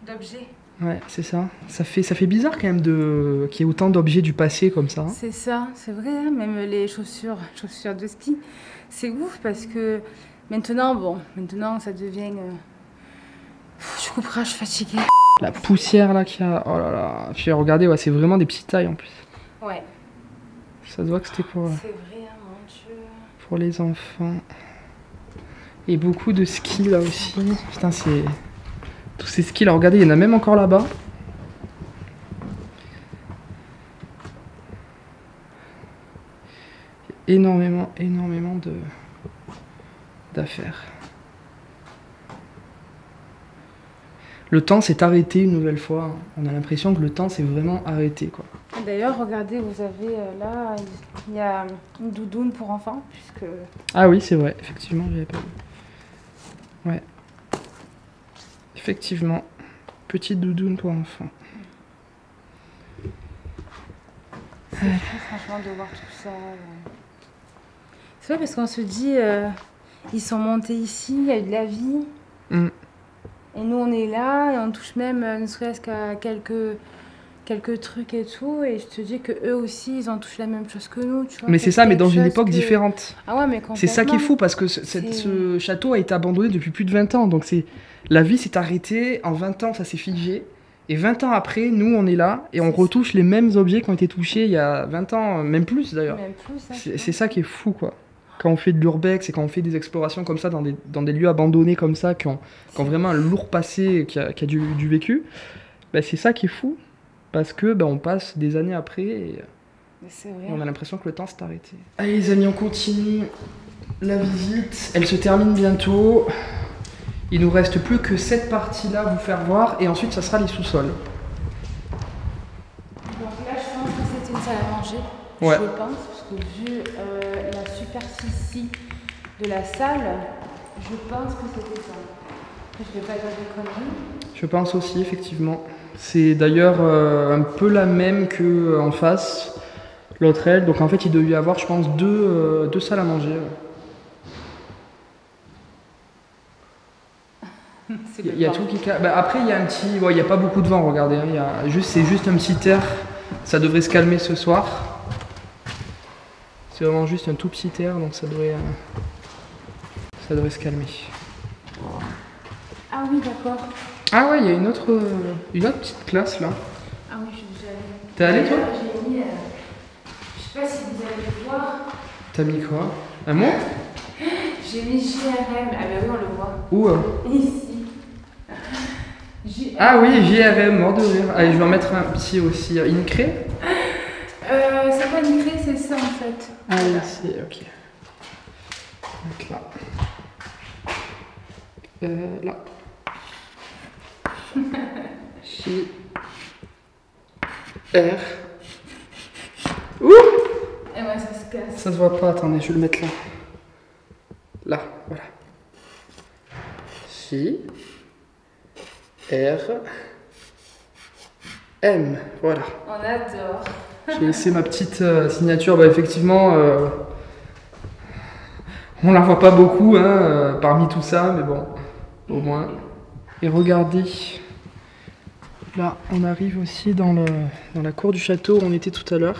d'objets. Ouais, c'est ça. Ça fait bizarre quand même qu'il y ait autant d'objets du passé comme ça. C'est ça, c'est vrai, hein, même les chaussures de ski. C'est ouf parce que maintenant ça devient... Je couperai, je suis fatiguée. La poussière là qu'il y a, oh là là. Puis regardez, ouais, c'est vraiment des petites tailles en plus. Ouais. Ça se voit que c'était pour... C'est vrai, hein, mon Dieu. Pour les enfants. Et beaucoup de skis là aussi. Putain, c'est... Tous ces skis là, regardez, il y en a même encore là-bas. Énormément d'affaires. Le temps s'est arrêté une nouvelle fois. On a l'impression que le temps s'est vraiment arrêté, quoi. D'ailleurs, regardez, vous avez là, il y a une doudoune pour enfants, puisque... Ah oui, c'est vrai, effectivement, j'avais pas vu. Ouais. Effectivement, petite doudoune pour enfants. C'est fou, franchement, de voir tout ça. C'est vrai, parce qu'on se dit, ils sont montés ici, il y a eu de la vie. Mm. Et nous, on est là, et on touche même, ne serait-ce qu'à quelques trucs et tout. Et je te dis que eux aussi, ils ont touché la même chose que nous, tu vois. Mais c'est ça, mais dans une époque différente. Ah ouais, mais complètement. C'est ça qui est fou, parce que ce château a été abandonné depuis plus de 20 ans. Donc la vie s'est arrêtée, en 20 ans, ça s'est figé. Et 20 ans après, nous, on est là, et on retouche les mêmes objets qui ont été touchés il y a 20 ans, même plus d'ailleurs. Même plus, hein, c'est ça qui est fou, quoi. Quand on fait de l'urbex et quand on fait des explorations comme ça, dans des lieux abandonnés comme ça, qui ont vraiment un lourd passé, qui a du vécu, bah, c'est ça qui est fou. Parce que bah, on passe des années après et on a l'impression que le temps s'est arrêté. Allez les amis, on continue la visite. Elle se termine bientôt. Il nous reste plus que cette partie-là à vous faire voir et ensuite ça sera les sous-sols. Donc là, je pense que c'était une salle à manger. Ouais. Je pense, parce que vu la superficie de la salle, je pense que c'était ça. Après, je vais pas dire de conneries. Je pense aussi, effectivement. C'est d'ailleurs un peu la même qu'en face, l'autre aile. Donc en fait, il devait y avoir, je pense, deux salles à manger. Il y a tout qui... Bah, après, il y a un petit... Ouais, il n'y a pas beaucoup de vent, regardez. Hein. C'est juste un petit air. Ça devrait se calmer ce soir. C'est vraiment juste un tout petit air, donc ça devrait se calmer. Ah oui, d'accord. Ah ouais, il y a une autre petite classe là. Ah oui, je suis déjà allée. T'es allée toi? J'ai mis... je sais pas si vous allez voir. T'as mis quoi? Un mot? J'ai mis JRM. Ah bah oui, on le voit. Où? Ici. Ah oui, JRM, mort de rire. Allez, je vais en mettre un petit aussi. Incré? C'est pas Incré, c'est ça en fait. Ah oui, ici, ok. Donc là. Là. J. R. Ouh! Et ouais, ça se casse. Ça se voit pas, attendez, je vais le mettre là. Là, voilà. J. R. M. Voilà. On adore. J'ai laissé ma petite signature. Bah, effectivement, on la voit pas beaucoup hein, parmi tout ça, mais bon, au moins. Et regardez, là, on arrive aussi dans la cour du château où on était tout à l'heure,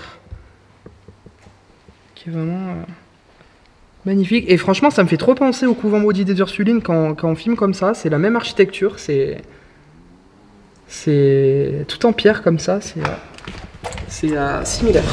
qui est vraiment magnifique. Et franchement, ça me fait trop penser au couvent maudit des Ursulines quand on filme comme ça. C'est la même architecture, c'est tout en pierre comme ça, c'est similaire.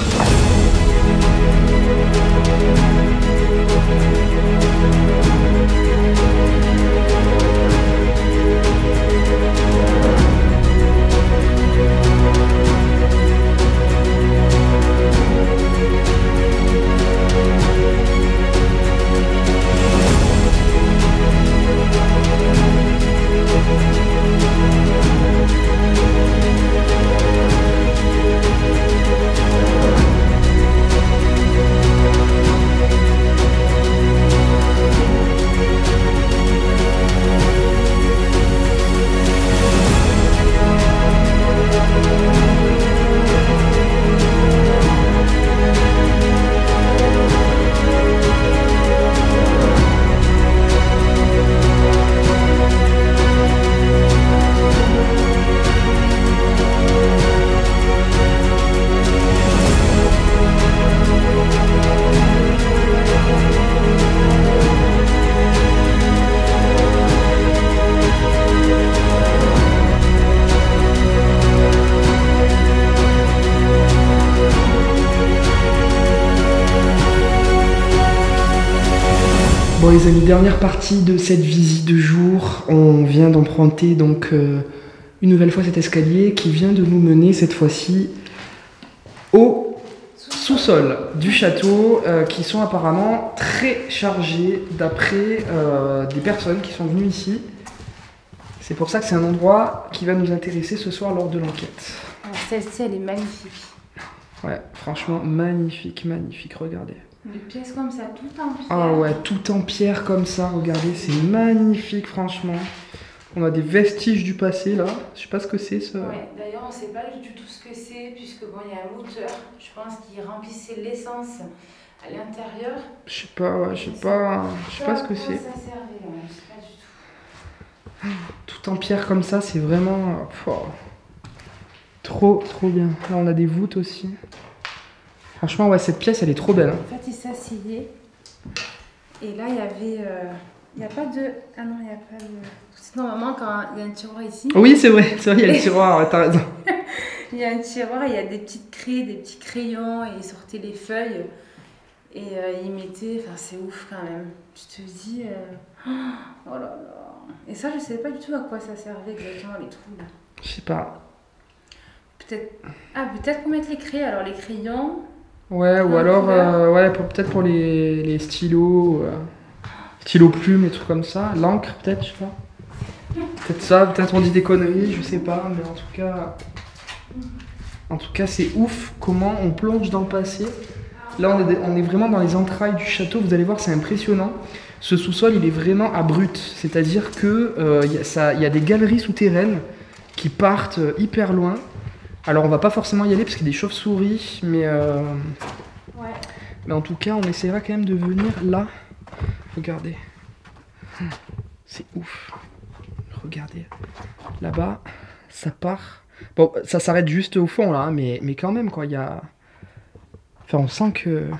Bon les amis, dernière partie de cette visite de jour. On vient d'emprunter donc une nouvelle fois cet escalier qui vient de nous mener cette fois-ci au sous-sol du château qui sont apparemment très chargés d'après des personnes qui sont venues ici. C'est pour ça que c'est un endroit qui va nous intéresser ce soir lors de l'enquête. Celle-ci, elle est magnifique. Ouais, franchement, magnifique, magnifique, regardez. Des pièces comme ça, tout en pierre. Ah ouais, tout en pierre comme ça, regardez, c'est magnifique, franchement. On a des vestiges du passé, là. Je sais pas ce que c'est, ça. Ouais, d'ailleurs, on sait pas du tout ce que c'est, puisque bon, il y a un moteur, je pense qu'il remplissait l'essence à l'intérieur. Je sais pas, ouais, je sais pas ce que c'est. Ça servait, ouais, je sais pas du tout. Tout en pierre comme ça, c'est vraiment... trop bien. Là, on a des voûtes aussi. Franchement, ouais, cette pièce, elle est trop belle. En fait, il s'asseyait. Et là, il y avait... il n'y a pas de... Ah non, il n'y a pas de... Normalement, quand il y a un tiroir ici... Oui, c'est vrai, il y a le tiroir, ouais, t'as raison. Il y a un tiroir, il y a des petites craies, des petits crayons, et il sortait les feuilles. Et il mettait... Enfin, c'est ouf quand même. Tu te dis... Oh là là... Et ça, je ne savais pas du tout à quoi ça servait exactement, les trous là. Je sais pas. Peut-être... Ah, peut-être pour mettre les crayons. Alors, les crayons... Ouais, ou alors, ouais, peut-être pour les stylos, stylos plumes et trucs comme ça. L'encre, peut-être, je sais pas. Peut-être ça, peut-être on dit des conneries, je sais pas, mais en tout cas, c'est ouf comment on plonge dans le passé. Là, on est vraiment dans les entrailles du château, vous allez voir, c'est impressionnant. Ce sous-sol, il est vraiment abrupt, c'est-à-dire que y a des galeries souterraines qui partent hyper loin. Alors on va pas forcément y aller parce qu'il y a des chauves-souris, mais en tout cas on essaiera quand même de venir là. Regardez, c'est ouf. Regardez, là-bas, ça part. Bon, ça s'arrête juste au fond là, hein, mais quand même quoi, il y a. Enfin, on sent que.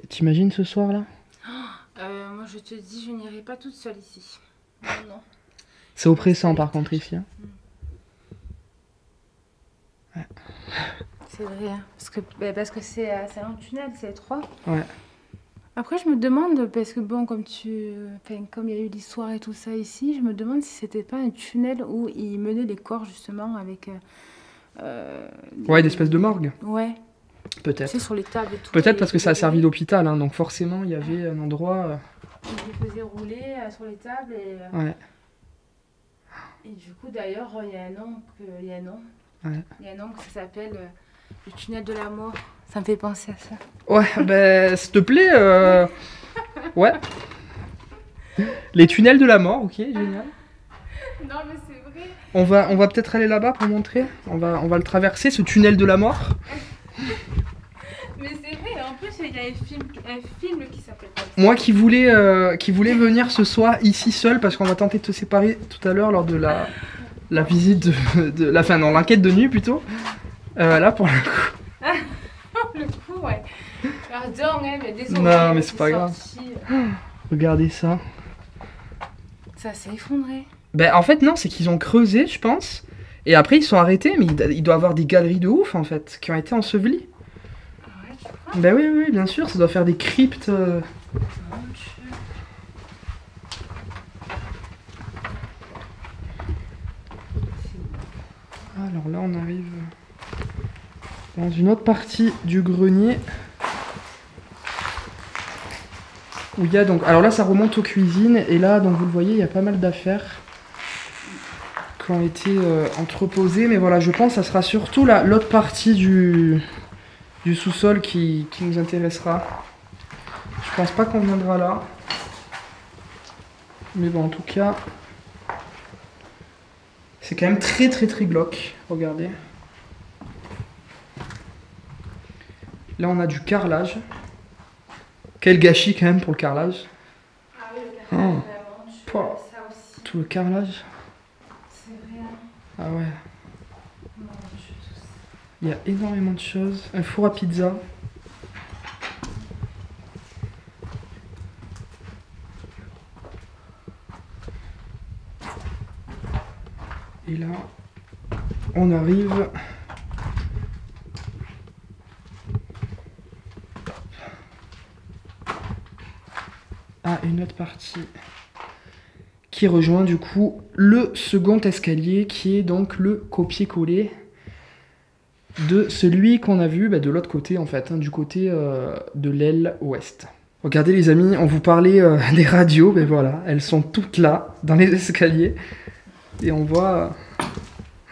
T'imagines ce soir là? Moi je te dis, je n'irai pas toute seule ici. Non. C'est oppressant par contre ici. Hein. Ouais. C'est vrai, hein. Parce que c'est un tunnel, c'est étroit. Ouais. Après, je me demande, parce que bon, comme il y a eu l'histoire et tout ça ici, je me demande si c'était pas un tunnel où ils menaient les corps justement avec. Ouais, une espèce de morgue. Ouais. Peut-être. Tu sais, sur les tables et tout. Peut-être parce que ça a servi d'hôpital, hein, donc forcément il y avait un endroit. Ils les faisaient rouler sur les tables et. Ouais. Et du coup, d'ailleurs, il y a un nom Il y a un nom que ça s'appelle le tunnel de la mort. Ça me fait penser à ça. Ouais, ben, s'il te plaît, ouais. Les tunnels de la mort, ok, génial. Non, mais c'est vrai. On va peut-être aller là-bas pour montrer. On va le traverser, ce tunnel de la mort. Mais c'est vrai, en plus, il y a un film qui s'appelle comme ça. Moi qui voulais venir ce soir ici seul, parce qu'on va tenter de se séparer tout à l'heure lors de la visite dans l'enquête de nuit plutôt. Là, pour le coup. Le coup, ouais. Pardon, hein, mais désolé. Non, mais c'est pas grave. Regardez ça. Ça s'est effondré. Ben, en fait, non, c'est qu'ils ont creusé, je pense. Et après, ils sont arrêtés, mais il doit y avoir des galeries de ouf, en fait, qui ont été ensevelies. Ouais, tu crois? Ben oui, bien sûr, ça doit faire des cryptes. Alors là, on arrive dans une autre partie du grenier. Où il y a donc... Alors là, ça remonte aux cuisines. Et là, donc vous le voyez, il y a pas mal d'affaires qui ont été entreposées. Mais voilà, je pense que ça sera surtout l'autre partie du sous-sol qui nous intéressera. Je pense pas qu'on viendra là. Mais bon, en tout cas... C'est quand même très glauque. Regardez. Là, on a du carrelage. Quel gâchis quand même pour le carrelage. Ah oui, le carrelage, vraiment. Ça aussi. Tout le carrelage. C'est vrai. Ah ouais. Mon Dieu, tout ça. Il y a énormément de choses. Un four à pizza. Et là, on arrive... à une autre partie qui rejoint du coup le second escalier qui est donc le copier-coller de celui qu'on a vu de l'autre côté en fait, hein, du côté de l'aile ouest. Regardez les amis, on vous parlait des radios, ben voilà, elles sont toutes là, dans les escaliers. Et on voit...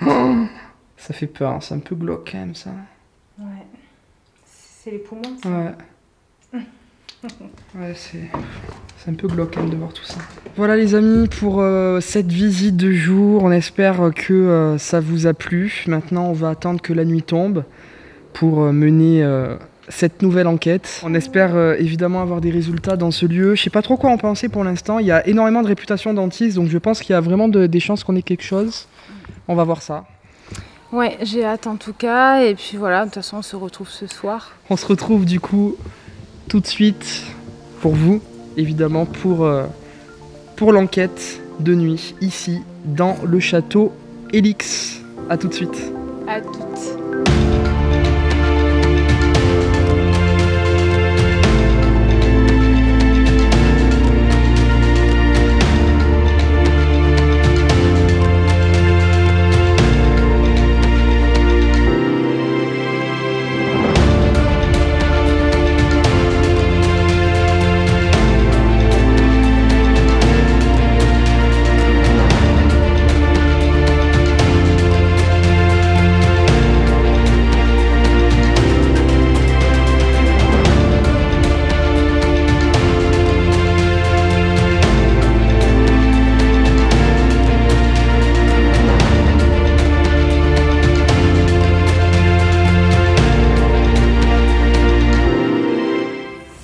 Oh, ça fait peur, hein, c'est un peu glauque quand même ça. Ouais, c'est les poumons ça. Ouais. Ouais, c'est un peu glauque quand même de voir tout ça. Voilà les amis pour cette visite de jour, on espère que ça vous a plu. Maintenant on va attendre que la nuit tombe pour mener... cette nouvelle enquête. On espère évidemment avoir des résultats dans ce lieu. Je sais pas trop quoi en penser pour l'instant. Il y a énormément de réputation d'antis, donc je pense qu'il y a vraiment des chances qu'on ait quelque chose. On va voir ça. Ouais, j'ai hâte en tout cas. Et puis voilà, de toute façon, on se retrouve ce soir. On se retrouve du coup tout de suite pour vous, évidemment, pour l'enquête de nuit, ici, dans le château Helix. A tout de suite. À toutes.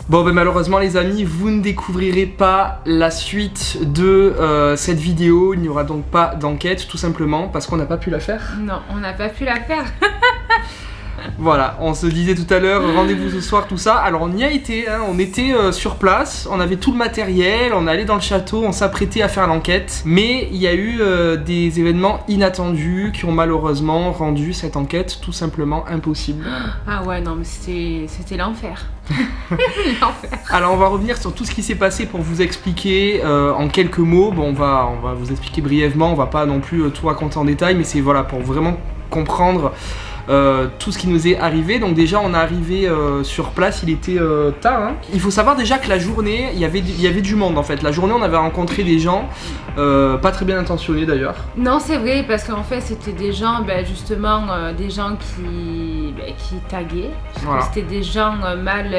Bon ben malheureusement les amis, vous ne découvrirez pas la suite de cette vidéo, il n'y aura donc pas d'enquête tout simplement parce qu'on n'a pas pu la faire. Non, on n'a pas pu la faire. Voilà, on se disait tout à l'heure, rendez-vous ce soir, tout ça. Alors on y a été, hein, on était sur place, on avait tout le matériel, on allait dans le château, on s'apprêtait à faire l'enquête. Mais il y a eu des événements inattendus qui ont malheureusement rendu cette enquête tout simplement impossible. Ah ouais, non mais c'était l'enfer. L'enfer. Alors on va revenir sur tout ce qui s'est passé pour vous expliquer en quelques mots. Bon, on va vous expliquer brièvement, on va pas non plus tout raconter en détail, mais c'est voilà pour vraiment comprendre tout ce qui nous est arrivé. Donc déjà on est arrivé sur place, il était tard, hein. Il faut savoir déjà que la journée il y avait du monde en fait. La journée on avait rencontré des gens pas très bien intentionnés d'ailleurs. Non c'est vrai parce qu'en fait c'était des gens justement des gens qui taguaient. Voilà. C'était des gens mal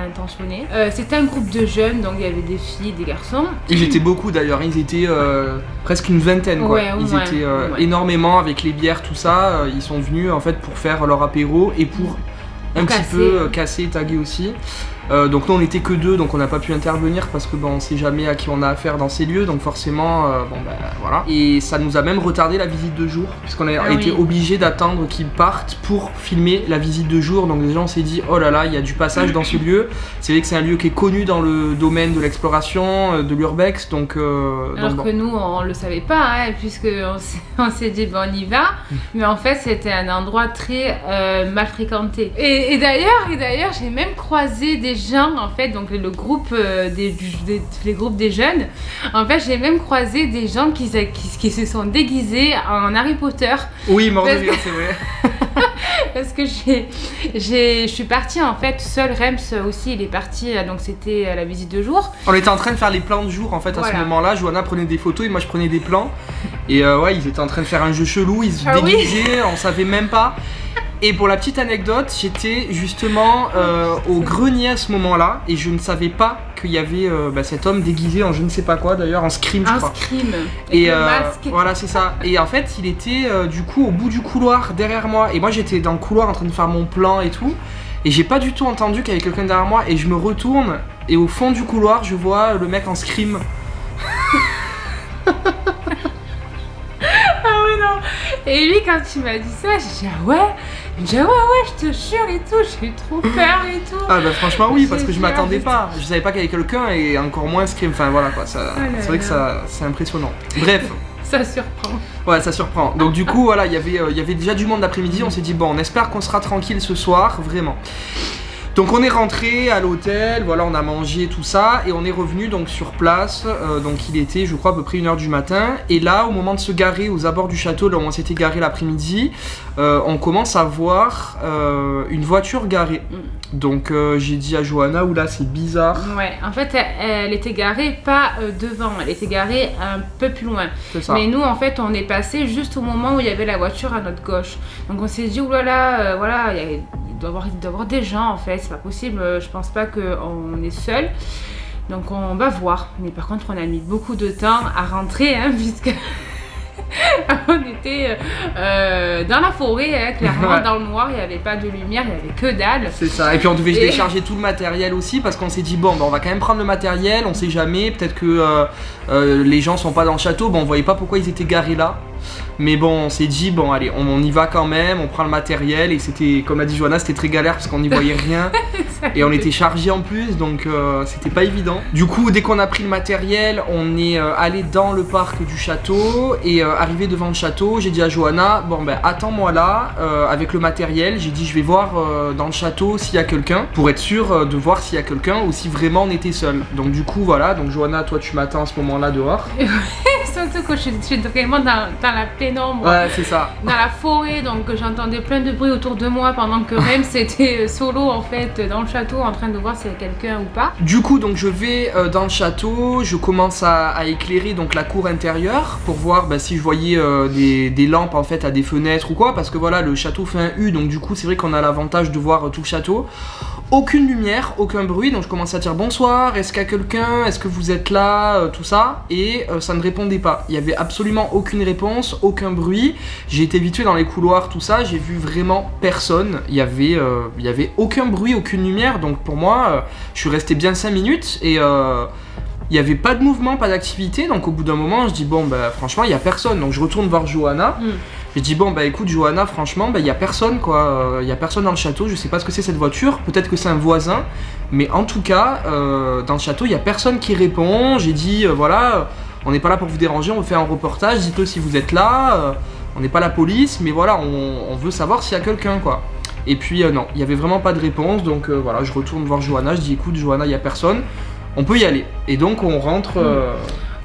intentionnés. C'était un groupe de jeunes, donc il y avait des filles, des garçons. Ils étaient beaucoup d'ailleurs, ils étaient presque une vingtaine quoi. Ouais, ils étaient énormément avec les bières tout ça, ils sont venus en fait pour faire leur apéro et pour un petit peu casser et taguer aussi. Donc nous on était que deux, donc on n'a pas pu intervenir parce que on sait jamais à qui on a affaire dans ces lieux, donc forcément voilà. Et ça nous a même retardé la visite de jour puisqu'on a été obligé d'attendre qu'ils partent pour filmer la visite de jour. Donc déjà on s'est dit oh là là, il y a du passage dans ce lieu. C'est vrai que c'est un lieu qui est connu dans le domaine de l'exploration, de l'urbex, donc alors que nous on le savait pas, hein, puisque on s'est dit on y va, mais en fait c'était un endroit très mal fréquenté. Et d'ailleurs j'ai même croisé des gens en fait, donc le groupe les groupes des jeunes, en fait j'ai même croisé des gens qui se sont déguisés en Harry Potter. Oui, mort de rire, c'est vrai. Parce que je suis partie en fait seule, Rems aussi il est parti, donc c'était la visite de jour. On était en train de faire les plans de jour en fait à ce moment-là, Johanna prenait des photos et moi je prenais des plans. Et ouais, ils étaient en train de faire un jeu chelou, ils se déguisaient, on savait même pas. Et pour la petite anecdote, j'étais justement au grenier à ce moment-là et je ne savais pas qu'il y avait cet homme déguisé en je ne sais pas quoi d'ailleurs, en scream je crois. Un scream, et le masque. Voilà c'est ça. Et en fait il était du coup au bout du couloir derrière moi et moi j'étais dans le couloir en train de faire mon plan et tout. Et j'ai pas du tout entendu qu'il y avait quelqu'un derrière moi et je me retourne et au fond du couloir je vois le mec en scream. Ah ouais non. Et lui quand il m'a dit ça, j'ai dit ah ouais. Il me dit ouais je te jure et tout, j'ai eu trop peur et tout. Ah bah franchement oui parce que je m'attendais pas. Je savais pas qu'il y avait quelqu'un et encore moins scream, enfin voilà quoi, ça, c'est vrai que ça c'est impressionnant. Bref. Ça surprend. Ouais ça surprend. Donc du coup voilà, il y avait déjà du monde l'après-midi, on s'est dit bon on espère qu'on sera tranquille ce soir, vraiment. Donc on est rentré à l'hôtel, voilà, on a mangé tout ça et on est revenu donc sur place. Donc il était, je crois, à peu près 1h du matin. Et là, au moment de se garer aux abords du château, là où on s'était garé l'après-midi, on commence à voir une voiture garée. Donc j'ai dit à Johanna, oula, c'est bizarre. Ouais, en fait, elle était garée pas devant, elle était garée un peu plus loin. C'est ça. Mais nous, en fait, on est passé juste au moment où il y avait la voiture à notre gauche. Donc on s'est dit, oulala, voilà, il doit y avoir des gens en fait, c'est pas possible, je pense pas qu'on est seul. Donc on va voir. Mais par contre, on a mis beaucoup de temps à rentrer, hein, puisque on était dans la forêt, hein, clairement, ouais. dans le noir, il n'y avait pas de lumière, il n'y avait que dalle. C'est ça, et puis on devait décharger tout le matériel aussi parce qu'on s'est dit bon, on va quand même prendre le matériel, on sait jamais, peut-être que les gens sont pas dans le château, bon on voyait pas pourquoi ils étaient garés là. Mais bon, on s'est dit, bon allez, on y va quand même, on prend le matériel et c'était, comme l'a dit Johanna, c'était très galère parce qu'on n'y voyait rien et on était chargé en plus, donc c'était pas évident. Du coup, dès qu'on a pris le matériel, on est allé dans le parc du château et arrivé devant le château, j'ai dit à Johanna, bon ben attends-moi là avec le matériel, j'ai dit je vais voir dans le château s'il y a quelqu'un pour être sûr de voir s'il y a quelqu'un ou si vraiment on était seul. Donc du coup voilà, donc Johanna, toi tu m'attends à ce moment-là dehors. Surtout que je suis vraiment dans la pénombre, ouais, c'est ça. Dans la forêt, donc j'entendais plein de bruit autour de moi pendant que Rem c'était solo en fait dans le château en train de voir s'il y a quelqu'un ou pas. Du coup donc je vais dans le château, je commence à éclairer donc la cour intérieure pour voir si je voyais des lampes en fait à des fenêtres ou quoi, parce que voilà, le château fait un U, donc du coup c'est vrai qu'on a l'avantage de voir tout le château. Aucune lumière, aucun bruit, donc je commence à dire bonsoir, est-ce qu'il y a quelqu'un, est-ce que vous êtes là, tout ça, et ça ne répondait pas. Il n'y avait absolument aucune réponse, aucun bruit. J'ai été habitué dans les couloirs, tout ça, j'ai vu vraiment personne. Il y avait aucun bruit, aucune lumière, donc pour moi, je suis resté bien 5 minutes et il n'y avait pas de mouvement, pas d'activité, donc au bout d'un moment, je dis bon, franchement, il n'y a personne, donc je retourne voir Johanna. J'ai dit bon écoute Johanna, franchement il y a personne quoi, il y a personne dans le château, je sais pas ce que c'est cette voiture, peut-être que c'est un voisin, mais en tout cas dans le château il y a personne qui répond. J'ai dit voilà, on n'est pas là pour vous déranger, on veut faire un reportage, dites-le si vous êtes là, on n'est pas la police, mais voilà on veut savoir s'il y a quelqu'un quoi. Et puis non, il y avait vraiment pas de réponse, donc voilà, je retourne voir Johanna, je dis écoute Johanna, il y a personne, on peut y aller. Et donc on rentre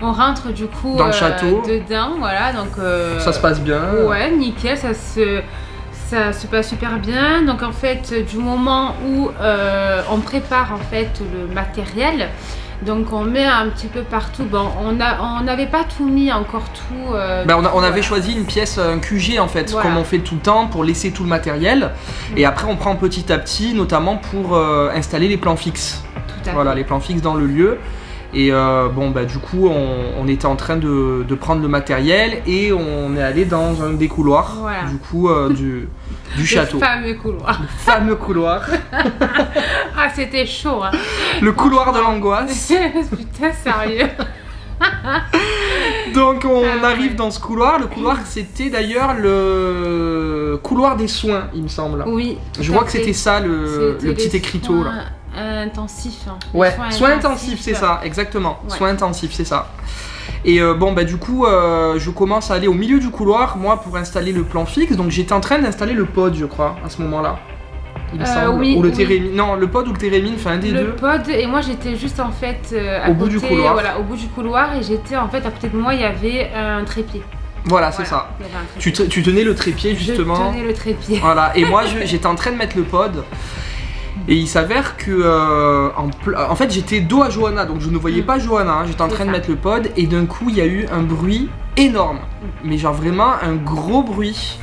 on rentre du coup dans le château, dedans, voilà, donc ça se passe bien. Ouais, nickel, ça se passe super bien. Donc en fait, du moment où on prépare en fait le matériel, donc on met un petit peu partout. Bon, on n'avait pas tout mis encore tout. On avait choisi une pièce, un QG en fait, voilà, comme on fait tout le temps pour laisser tout le matériel. Et après on prend petit à petit, notamment pour installer les plans fixes. Tout à fait. Voilà, les plans fixes dans le lieu. Et du coup on était en train de prendre le matériel et on est allé dans un des couloirs, voilà, du coup du château. Le fameux couloir. Le fameux couloir. Ah c'était chaud hein. Le couloir de l'angoisse. Putain sérieux. Donc on arrive dans ce couloir. Le couloir c'était d'ailleurs le couloir des soins il me semble. Oui. Je vois que c'était ça le petit écriteau là. Intensif. Hein. Ouais, soins intensifs, c'est ça, exactement. Ouais. Soins intensifs, c'est ça. Et du coup, je commence à aller au milieu du couloir, moi, pour installer le plan fixe. Donc j'étais en train d'installer le pod, je crois, à ce moment-là. Il me semble. Oui, ou le oui. Térémine. Non, le pod ou le Térémine, enfin un des deux. Le pod, et moi j'étais juste en fait au bout du couloir. Voilà, au bout du couloir, et j'étais en fait à côté de moi, il y avait un trépied. Voilà, c'est ça. Tu tenais le trépied justement. Je tenais le trépied. Voilà, et moi j'étais en train de mettre le pod. Et il s'avère que en fait j'étais dos à Johanna, donc je ne voyais pas Johanna, hein, j'étais en train de mettre le pod et d'un coup il y a eu un bruit énorme, mais genre vraiment un gros bruit.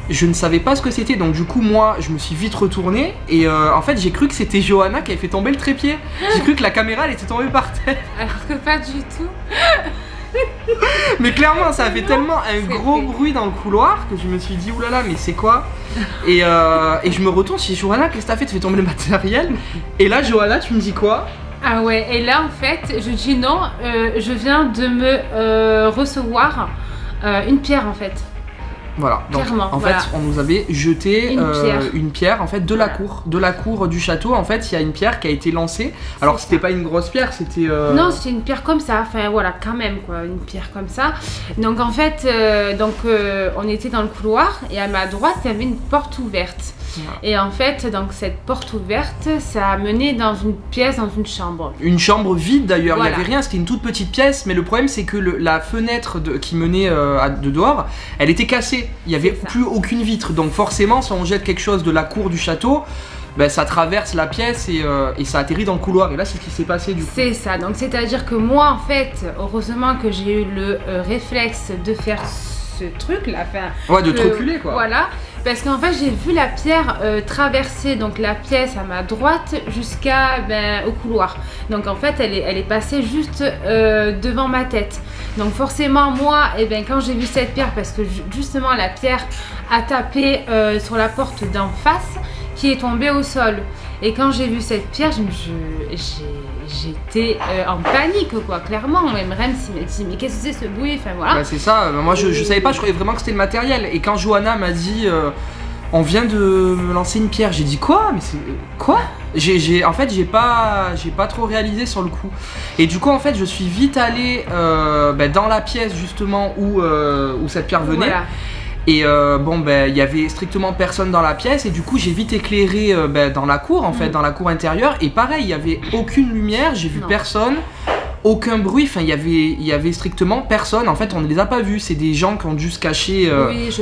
Je ne savais pas ce que c'était, donc du coup moi je me suis vite retourné et en fait j'ai cru que c'était Johanna qui avait fait tomber le trépied. J'ai cru que la caméra elle était tombée par terre. Alors que pas du tout. Mais clairement ça a fait tellement un gros bruit dans le couloir que je me suis dit oulala mais c'est quoi. Et je me retourne, je dis Johanna qu'est-ce que t'as fait, tu fais tomber le matériel. Et là Johanna tu me dis quoi? Ah ouais, et là en fait je dis non, je viens de me recevoir une pierre en fait. Voilà, donc Clairement, en voilà. fait on nous avait jeté une pierre en fait de la cour du château. En fait il y a une pierre qui a été lancée. Alors c'était pas une grosse pierre, c'était... Non, c'était une pierre comme ça, enfin voilà, quand même quoi, une pierre comme ça. Donc en fait, on était dans le couloir et à ma droite il y avait une porte ouverte. Et en fait, donc cette porte ouverte, ça a mené dans une pièce, dans une chambre. Une chambre vide d'ailleurs, voilà. Il n'y avait rien, c'était une toute petite pièce, mais le problème c'est que la fenêtre qui menait de dehors, elle était cassée, il n'y avait plus aucune vitre, donc forcément si on jette quelque chose de la cour du château, ben, ça traverse la pièce et ça atterrit dans le couloir, et là c'est ce qui s'est passé du coup. C'est ça, donc c'est à dire que moi en fait, heureusement que j'ai eu le réflexe de faire ce truc là, ouais, de te reculer quoi. Voilà, parce qu'en fait j'ai vu la pierre traverser donc la pièce à ma droite jusqu'à au couloir. Donc en fait elle est passée juste devant ma tête. Donc forcément moi, quand j'ai vu cette pierre, parce que justement la pierre a tapé sur la porte d'en face qui est tombée au sol. Et quand j'ai vu cette pierre, j'étais en panique quoi, clairement. Même Rem m'a dit mais qu'est-ce que c'est ce bruit, enfin voilà. Bah, c'est ça, moi je savais pas, je croyais vraiment que c'était le matériel. Et quand Johanna m'a dit on vient de me lancer une pierre, j'ai dit quoi? Mais c'est quoi? En fait j'ai pas trop réalisé sur le coup. Et du coup en fait je suis vite allé dans la pièce justement où cette pierre venait. Voilà. Et il y avait strictement personne dans la pièce et du coup j'ai vite éclairé dans la cour en fait, dans la cour intérieure, et pareil il y avait aucune lumière, j'ai vu personne, aucun bruit, enfin il y avait strictement personne. En fait on ne les a pas vus, c'est des gens qui ont dû se cacher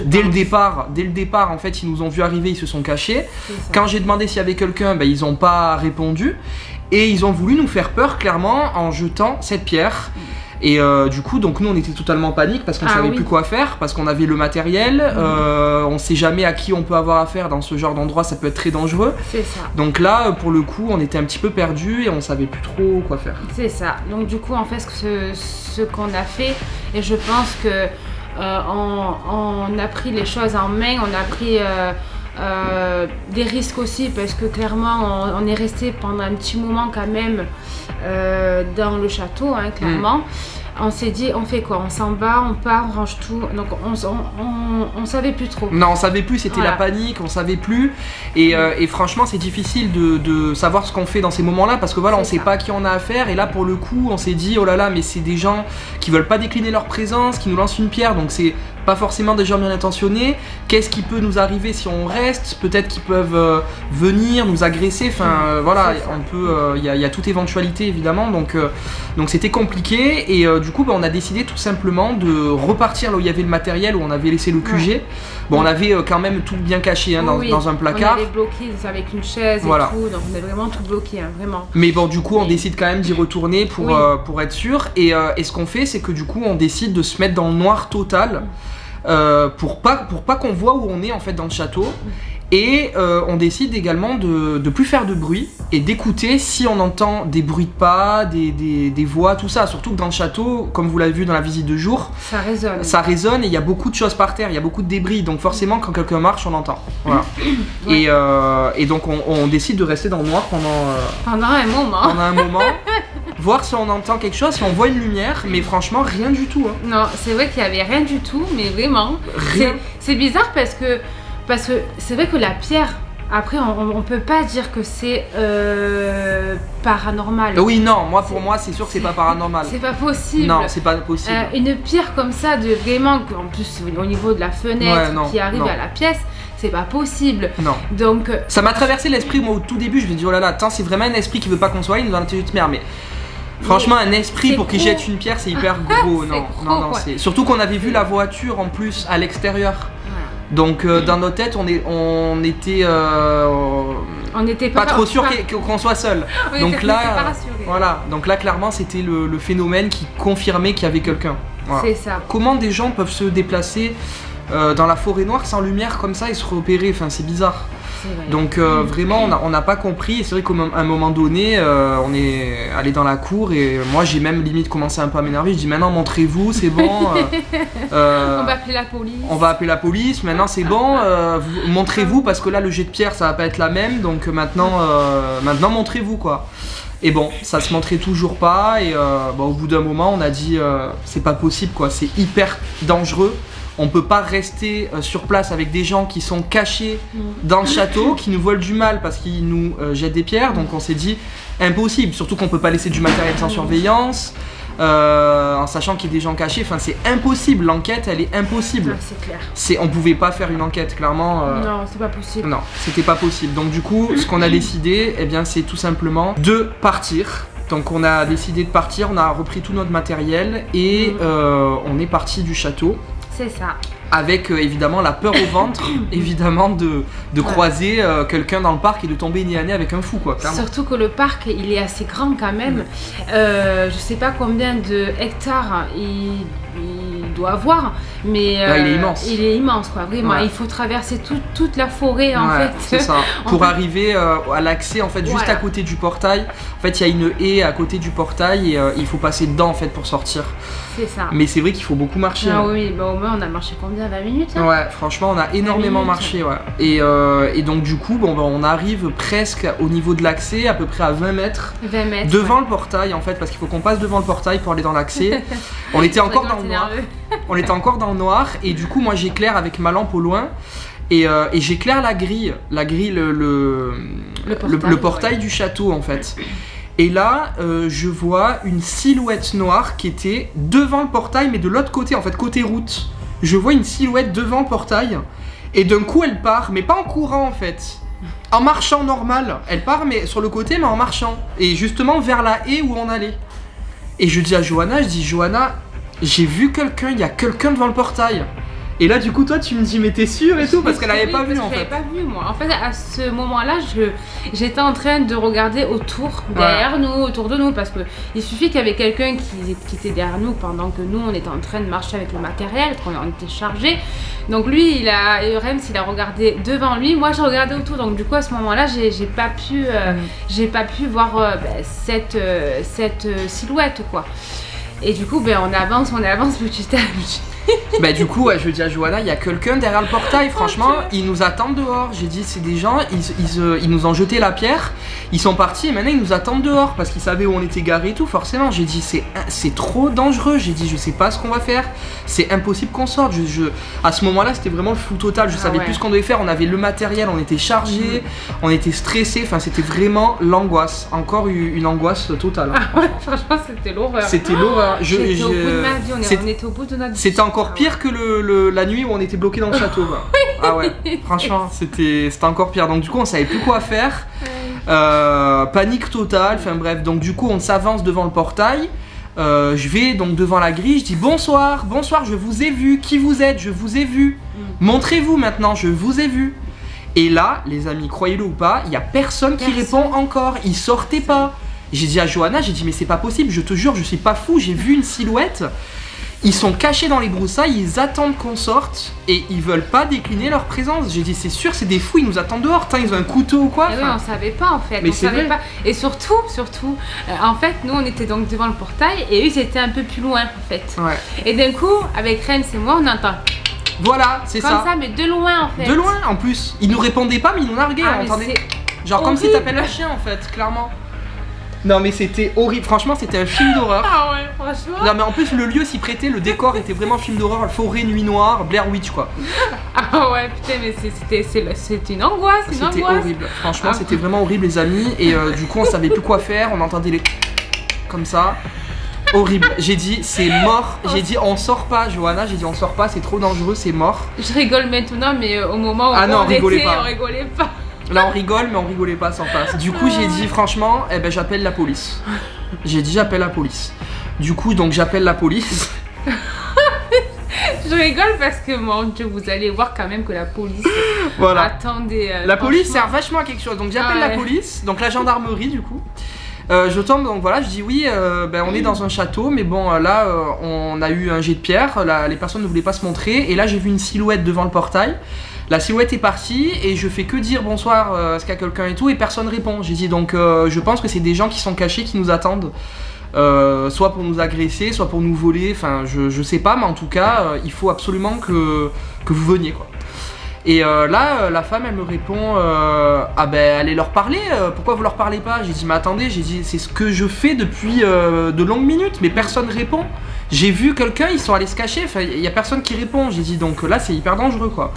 dès le départ en fait, ils nous ont vu arriver, ils se sont cachés. Quand j'ai demandé s'il y avait quelqu'un, ils n'ont pas répondu et ils ont voulu nous faire peur clairement en jetant cette pierre. Et du coup, donc nous on était totalement en panique parce qu'on savait plus quoi faire, parce qu'on avait le matériel, on sait jamais à qui on peut avoir affaire dans ce genre d'endroit, ça peut être très dangereux. C'est ça. Donc là, pour le coup, on était un petit peu perdus et on savait plus trop quoi faire. C'est ça. Donc du coup, en fait, ce qu'on a fait, et je pense que on a pris les choses en main, on a pris des risques aussi, parce que clairement on est resté pendant un petit moment quand même dans le château, hein, clairement. On s'est dit on fait quoi, on s'en va, on part, on range tout, donc on savait plus trop. Non, on savait plus, c'était la panique, on savait plus, et franchement c'est difficile de savoir ce qu'on fait dans ces moments là, parce que voilà, on sait pas à qui on a affaire, et là pour le coup on s'est dit oh là là, mais c'est des gens qui veulent pas décliner leur présence, qui nous lancent une pierre, donc c'est pas forcément des gens bien intentionnés. Qu'est-ce qui peut nous arriver si on reste? Peut-être qu'ils peuvent venir nous agresser, enfin voilà, on peut, y a toute éventualité évidemment, donc c'était compliqué, et du coup on a décidé tout simplement de repartir là où il y avait le matériel, où on avait laissé le QG. Bon, on avait quand même tout bien caché, hein, dans un placard. On avait bloqué avec une chaise et tout, donc on avait vraiment tout bloqué, hein, vraiment. Mais bon, du coup on décide quand même d'y retourner pour être sûr, et ce qu'on fait c'est que du coup on décide de se mettre dans le noir total. Pour pas qu'on voit où on est en fait dans le château, et on décide également de plus faire de bruit et d'écouter si on entend des bruits de pas, des voix, tout ça, surtout que dans le château, comme vous l'avez vu dans la visite de jour, ça résonne et il y a beaucoup de choses par terre, il y a beaucoup de débris, donc forcément quand quelqu'un marche on entend, voilà. Et donc on décide de rester dans le noir pendant un moment voir si on entend quelque chose, si on voit une lumière, mais franchement rien du tout, hein. Non, c'est vrai qu'il y avait rien du tout, mais vraiment rien. C'est bizarre parce que c'est vrai que la pierre, après on peut pas dire que c'est paranormal. Oui, non, pour moi c'est sûr que c'est pas paranormal. C'est pas possible. Non, c'est pas possible. Une pierre comme ça, vraiment, en plus au niveau de la fenêtre qui arrive à la pièce, c'est pas possible. Non. Donc ça m'a traversé l'esprit, moi au tout début, je me dis oh là là, attends, c'est vraiment un esprit qui veut pas qu'on soit, il nous en a de mer, mais franchement, un esprit pour qu'il jette une pierre, c'est hyper gros. Non, c'est surtout qu'on avait vu la voiture en plus à l'extérieur. Donc dans nos têtes, on était pas trop sûr qu'on soit seul. Oui, donc là, voilà. Donc là, clairement, c'était le phénomène qui confirmait qu'il y avait quelqu'un. Voilà. C'est ça. Comment des gens peuvent se déplacer dans la forêt noire sans lumière comme ça et se repérer? Enfin, c'est bizarre. Donc vraiment on n'a pas compris, et c'est vrai qu'à un moment donné on est allé dans la cour et moi j'ai même limite commencé un peu à m'énerver, je dis maintenant montrez-vous, c'est bon, on va appeler la police. On va appeler la police, maintenant c'est bon, montrez-vous, parce que là le jet de pierre ça va pas être la même, donc maintenant montrez-vous quoi. Et bon, ça se montrait toujours pas, et au bout d'un moment on a dit c'est pas possible quoi, c'est hyper dangereux. on peut pas rester sur place avec des gens qui sont cachés dans le château, qui nous volent du mal parce qu'ils nous jettent des pierres. Donc on s'est dit impossible, surtout qu'on peut pas laisser du matériel sans surveillance, en sachant qu'il y a des gens cachés. Enfin c'est impossible, l'enquête elle est impossible. Ah, c'est clair. On pouvait pas faire une enquête clairement. Non, c'est pas possible. Non, c'était pas possible. Donc du coup, ce qu'on a décidé, eh bien c'est tout simplement de partir. Donc on a décidé de partir, on a repris tout notre matériel et on est parti du château. C'est ça. Avec évidemment la peur au ventre, évidemment de croiser quelqu'un dans le parc et de tomber nez à nez avec un fou quoi, clairement. Surtout que le parc il est assez grand quand même. Je sais pas combien de hectares il doit avoir, mais il est immense. Il est immense quoi, vraiment. Il faut traverser toute la forêt en fait. C'est ça. Pour arriver à l'accès en fait juste à côté du portail. En fait il y a une haie à côté du portail et il faut passer dedans en fait pour sortir. C'est ça. Mais c'est vrai qu'il faut beaucoup marcher. Ah oui, bah au moins on a marché combien, 20 minutes hein. Ouais, franchement on a énormément marché ouais. Et donc du coup on arrive presque au niveau de l'accès, à peu près à 20 mètres. 20 mètres devant le portail en fait, parce qu'il faut qu'on passe devant le portail pour aller dans l'accès. On était encore dans le noir. On était encore dans le noir et du coup moi j'éclaire avec ma lampe au loin. Et j'éclaire la grille, le portail du château en fait. Et là, je vois une silhouette noire qui était devant le portail, mais de l'autre côté, en fait, côté route. Je vois une silhouette devant le portail, et d'un coup, elle part, mais pas en courant, en fait. En marchant normal. Elle part, mais sur le côté, mais en marchant. Et justement, vers la haie où on allait. Et je dis à Johanna, Johanna, j'ai vu quelqu'un, il y a quelqu'un devant le portail. Et là du coup toi tu me dis mais t'es sûre et tout parce qu'elle avait pas vu en fait. Je l'avais pas vu moi. En fait à ce moment-là j'étais en train de regarder autour, derrière nous, autour de nous, parce que il suffit qu'il y avait quelqu'un qui était derrière nous pendant que nous on était en train de marcher avec le matériel, qu'on était chargé. Donc lui Rems il a regardé devant lui, moi j'ai regardé autour. Donc du coup à ce moment-là j'ai pas pu voir cette silhouette quoi. Et du coup on avance petit à petit. Bah du coup je dis à Johanna, il y a quelqu'un derrière le portail, franchement ils nous attendent dehors. J'ai dit c'est des gens, ils nous ont jeté la pierre, ils sont partis et maintenant ils nous attendent dehors parce qu'ils savaient où on était garé et tout forcément. J'ai dit c'est trop dangereux, j'ai dit je sais pas ce qu'on va faire, c'est impossible qu'on sorte. À ce moment là c'était vraiment le flou total, je savais plus ce qu'on devait faire, on avait le matériel, on était chargé, on était stressé, enfin c'était vraiment l'angoisse, encore une angoisse totale. Ah ouais, franchement c'était l'horreur. C'était l'horreur. C'était au bout de ma vie, on était au bout de notre vie. C'était encore pire que la nuit où on était bloqué dans le château. Ah ouais, franchement, c'était encore pire. Donc du coup, on savait plus quoi faire. Panique totale. Enfin bref, donc du coup, on s'avance devant le portail. Je vais donc devant la grille. Je dis bonsoir, bonsoir. Je vous ai vu. Qui vous êtes? Je vous ai vu. Montrez-vous maintenant. Je vous ai vu. Et là, les amis, croyez-le ou pas, il y a personne qui répond encore. Ils sortaient pas. J'ai dit à Johanna, j'ai dit mais c'est pas possible. Je te jure, je suis pas fou. J'ai vu une silhouette. Ils sont cachés dans les broussailles, ils attendent qu'on sorte et ils veulent pas décliner leur présence. J'ai dit c'est sûr, c'est des fous, ils nous attendent dehors. Ils ont un couteau ou quoi. Oui, on savait pas en fait. Mais c'est vrai. Pas. Et surtout, en fait, nous on était donc devant le portail et eux ils étaient un peu plus loin en fait. Ouais. Et d'un coup, avec Rems et moi, on entend. Voilà, c'est ça. Comme ça, mais de loin en fait. De loin en plus. Ils nous répondaient pas, mais ils nous narguaient. Ah, on entendait. Genre horrible. comme si t'appelles un chien en fait, clairement. Non mais c'était horrible, franchement c'était un film d'horreur. Ah ouais, franchement. Non mais en plus le lieu s'y prêtait, le décor était vraiment film d'horreur, forêt, nuit noire, Blair Witch quoi. Ah ouais putain mais c'était une angoisse, C'était horrible, franchement c'était vraiment horrible les amis. Et du coup on savait plus quoi faire, on entendait les... comme ça. Horrible, j'ai dit c'est mort, j'ai dit on sort pas Johanna, j'ai dit on sort pas, c'est trop dangereux, c'est mort. Je rigole maintenant mais au moment où on rigolait pas. Là on rigole mais on rigolait pas sans face. Du coup j'ai dit franchement, eh ben j'appelle la police. J'ai dit j'appelle la police. Du coup donc j'appelle la police. Je rigole parce que mon Dieu, vous allez voir quand même que la police attendait. La police sert vachement à quelque chose. Donc j'appelle la police, donc la gendarmerie du coup. Je tombe donc voilà, je dis oui, on est dans un château, mais bon là on a eu un jet de pierre, les personnes ne voulaient pas se montrer et là j'ai vu une silhouette devant le portail. La silhouette est partie et je fais que dire bonsoir, est-ce qu'il y a quelqu'un et tout et personne répond. J'ai dit donc je pense que c'est des gens qui sont cachés qui nous attendent, soit pour nous agresser, soit pour nous voler, enfin je sais pas, mais en tout cas il faut absolument que vous veniez quoi. Et là, la femme, elle me répond ah ben, allez leur parler, pourquoi vous leur parlez pas? J'ai dit, mais attendez, j'ai dit, c'est ce que je fais depuis de longues minutes, mais personne répond. J'ai vu quelqu'un, ils sont allés se cacher, enfin, il y a personne qui répond. J'ai dit, donc là, c'est hyper dangereux, quoi.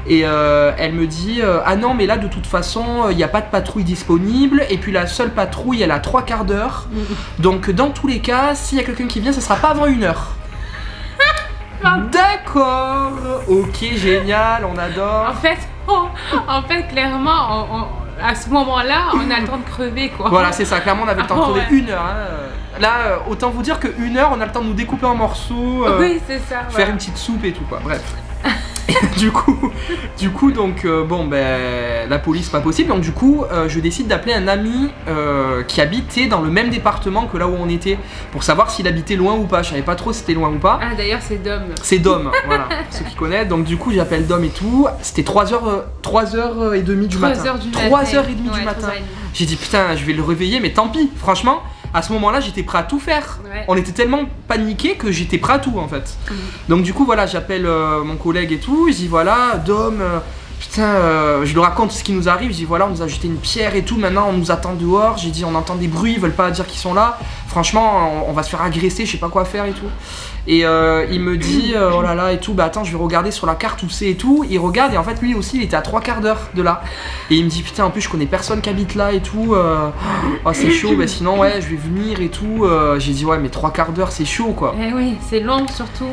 Et elle me dit, ah non, mais là, de toute façon, il n'y a pas de patrouille disponible, et puis la seule patrouille, elle a 3/4 d'heure. Donc, dans tous les cas, s'il y a quelqu'un qui vient, ça sera pas avant 1 heure. D'accord, ok, génial, on adore. En fait, clairement, à ce moment-là, on a le temps de crever, quoi. Voilà, c'est ça, clairement, on avait le temps de crever 1 heure. Hein. Là, autant vous dire que 1 heure, on a le temps de nous découper en morceaux, oui, c'est ça, faire une petite soupe et tout, quoi. Bref. du coup, donc, bon, ben, la police, pas possible. Donc, du coup, je décide d'appeler un ami qui habitait dans le même département que là où on était, pour savoir s'il habitait loin ou pas. Je savais pas trop si c'était loin ou pas. Ah, d'ailleurs, c'est Dom. C'est Dom, voilà, ceux qui connaissent. Donc, du coup, j'appelle Dom et tout. C'était 3h30 du matin. 3h30 du matin. J'ai dit, putain, je vais le réveiller, mais tant pis, franchement. À ce moment-là, j'étais prêt à tout faire. Ouais. On était tellement paniqués que j'étais prêt à tout, en fait. Donc du coup, voilà, j'appelle mon collègue et tout. Je dis, voilà, Dom, putain, je lui raconte ce qui nous arrive. Je dis, voilà, on nous a jeté une pierre et tout. Maintenant, on nous attend dehors. J'ai dit, on entend des bruits, ils veulent pas dire qu'ils sont là. Franchement, on va se faire agresser, je sais pas quoi faire et tout. Et il me dit, oh là là et tout, bah attends, je vais regarder sur la carte où c'est et tout. Il regarde et en fait, lui aussi, il était à 3/4 d'heure de là. Et il me dit, putain, en plus, je connais personne qui habite là et tout. Oh, c'est chaud, bah sinon, ouais, je vais venir et tout. J'ai dit, ouais, mais 3/4 d'heure, c'est chaud, quoi. Eh oui, c'est long surtout.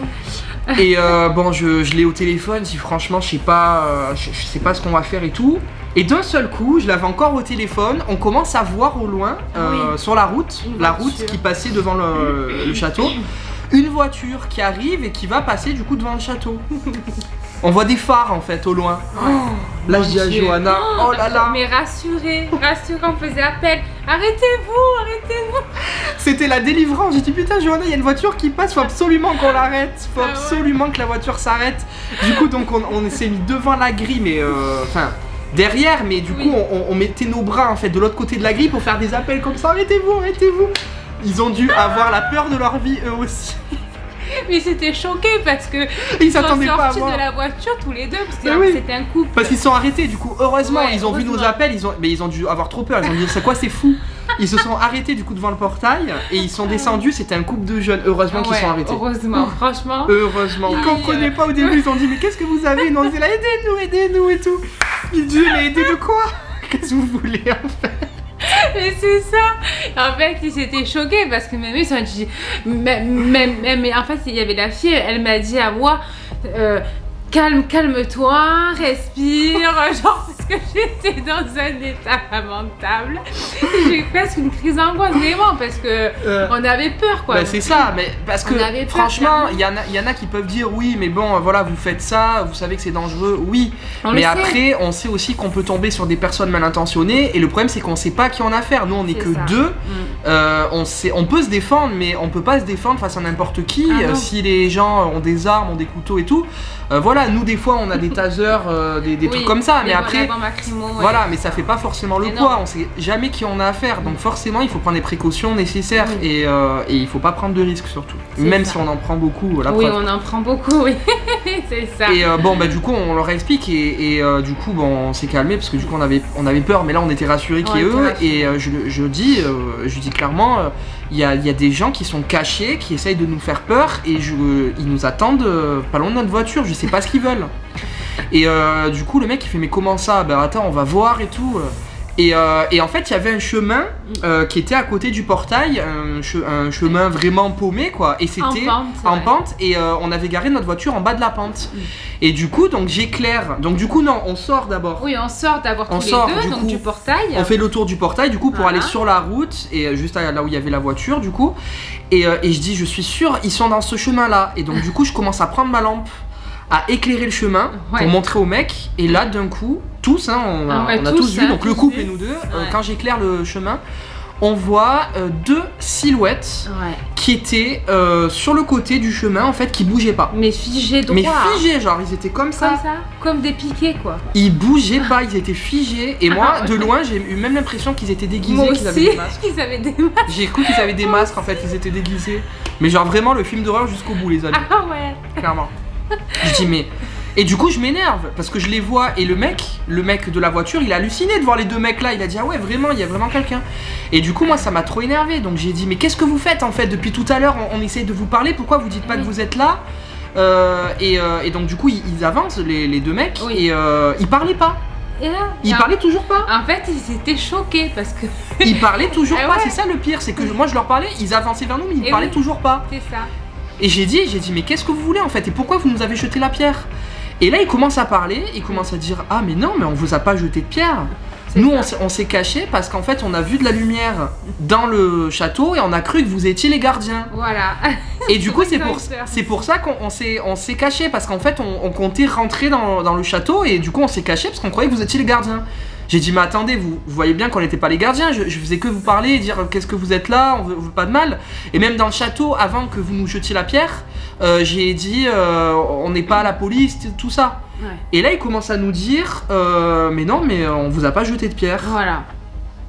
Et bon, je l'ai au téléphone, je dis, franchement, je sais pas ce qu'on va faire et tout. Et d'un seul coup, je l'avais encore au téléphone, on commence à voir au loin, sur la route qui passait devant le château, une voiture qui arrive et qui va passer du coup devant le château. On voit des phares en fait au loin. Là je dis à Johanna, oh là là. Mais rassurez, on faisait appel. Arrêtez-vous. C'était la délivrance. J'ai dit putain Johanna, il y a une voiture qui passe, faut absolument qu'on l'arrête. Faut absolument que la voiture s'arrête. Du coup donc on s'est mis devant la grille, mais enfin derrière, mais du coup on mettait nos bras en fait de l'autre côté de la grille pour faire des appels comme ça. Arrêtez-vous. Ils ont dû avoir la peur de leur vie eux aussi. Mais c'était choqué parce que ils s'attendaient pas à sortis voir. de la voiture tous les deux parce que c'était un couple. Parce qu'ils sont arrêtés du coup, heureusement, ils ont vu nos appels, mais ils ont dû avoir trop peur, ils ont dit c'est quoi, c'est fou. Ils se sont arrêtés du coup devant le portail et ils sont descendus, c'était un couple de jeunes, heureusement qu'ils sont arrêtés. Heureusement, franchement. Heureusement. Ils comprenaient pas au début, ils ont dit mais qu'est-ce que vous avez? Ils ont dit là aidez-nous et tout. Ils disent mais aider de quoi? Qu'est-ce que vous voulez en fait? Mais c'est ça. En fait, ils étaient choqués parce que même eux, ils sont dit, mais en fait, il y avait la fille, elle m'a dit à moi, calme-toi, respire, genre parce que j'étais dans un état lamentable. J'ai eu presque une crise d'angoisse, vraiment, parce que on avait peur, quoi. Bah c'est ça, mais parce que franchement, il y en a qui peuvent dire oui, mais bon, voilà, vous faites ça, vous savez que c'est dangereux, oui. Mais après, on sait aussi qu'on peut tomber sur des personnes mal intentionnées, et le problème c'est qu'on sait pas qui on a affaire. Nous, on est que deux. On peut se défendre, mais on peut pas se défendre face à n'importe qui. Si les gens ont des armes, ont des couteaux et tout. Voilà, nous des fois on a des tasers, des trucs comme ça, mais après, voilà, mais ça fait pas forcément le poids, on sait jamais qui on a affaire, donc forcément il faut prendre les précautions nécessaires et il faut pas prendre de risques surtout, même si on en prend beaucoup. Oui, on en prend beaucoup, oui, c'est ça. Et bon, bah du coup on leur explique et du coup bon, on s'est calmé parce que du coup on avait peur, mais là on était rassurés qu'il y ait eux et je dis clairement. Il y a des gens qui sont cachés, qui essayent de nous faire peur et ils nous attendent pas loin de notre voiture, je sais pas ce qu'ils veulent. Et du coup le mec il fait mais comment ça? Ben attends on va voir et tout. Et en fait il y avait un chemin qui était à côté du portail, un chemin vraiment paumé quoi. Et c'était en pente et on avait garé notre voiture en bas de la pente. Et du coup donc j'éclaire, donc du coup non on sort d'abord. Oui on sort d'abord tous les deux donc du portail. On fait le tour du portail du coup pour aller sur la route et juste là où il y avait la voiture du coup. Et je dis je suis sûr ils sont dans ce chemin là. Et donc du coup je commence à prendre ma lampe, à éclairer le chemin pour montrer au mec et là d'un coup tous on a tous vu donc le couple et nous deux quand j'éclaire le chemin on voit deux silhouettes qui étaient sur le côté du chemin en fait qui bougeaient pas mais figés droit, mais figés genre ils étaient comme ça comme des piquets quoi, ils bougeaient pas, ils étaient figés et moi de loin j'ai eu même l'impression qu'ils étaient déguisés, moi qu'ils avaient des masques. Qu'ils avaient des masques. J'ai cru qu'ils avaient des masques en fait, ils étaient déguisés mais genre vraiment le film d'horreur jusqu'au bout les amis. Ah ouais clairement. Je dis mais Et du coup je m'énerve parce que je les vois et le mec de la voiture il a halluciné de voir les deux mecs là, il a dit ah ouais vraiment il y a vraiment quelqu'un. Et du coup moi ça m'a trop énervé, donc j'ai dit mais qu'est-ce que vous faites en fait depuis tout à l'heure, on essaye de vous parler, pourquoi vous dites pas que vous êtes là? Et donc du coup ils avancent les deux mecs et ils parlaient pas. Et là, ils parlaient toujours pas. En fait ils étaient choqués parce que... Ils parlaient toujours pas, c'est ça le pire, c'est que moi je leur parlais, ils avançaient vers nous mais ils parlaient toujours pas. C'est ça. Et j'ai dit mais qu'est-ce que vous voulez en fait, et pourquoi vous nous avez jeté la pierre? Et là il commence à parler, il commence à dire ah mais non mais on vous a pas jeté de pierre. Nous on s'est caché parce qu'en fait on a vu de la lumière dans le château et on a cru que vous étiez les gardiens. Voilà. Et du coup c'est pour ça qu'on s'est caché, parce qu'en fait on comptait rentrer dans le château et du coup on s'est caché parce qu'on croyait que vous étiez les gardiens. J'ai dit mais attendez, vous voyez bien qu'on n'était pas les gardiens, je faisais que vous parler et dire qu'est-ce que vous êtes là, on veut pas de mal. Et même dans le château, avant que vous nous jetiez la pierre, j'ai dit on n'est pas la police, tout ça. Ouais. Et là il commence à nous dire mais non mais on vous a pas jeté de pierre. Voilà.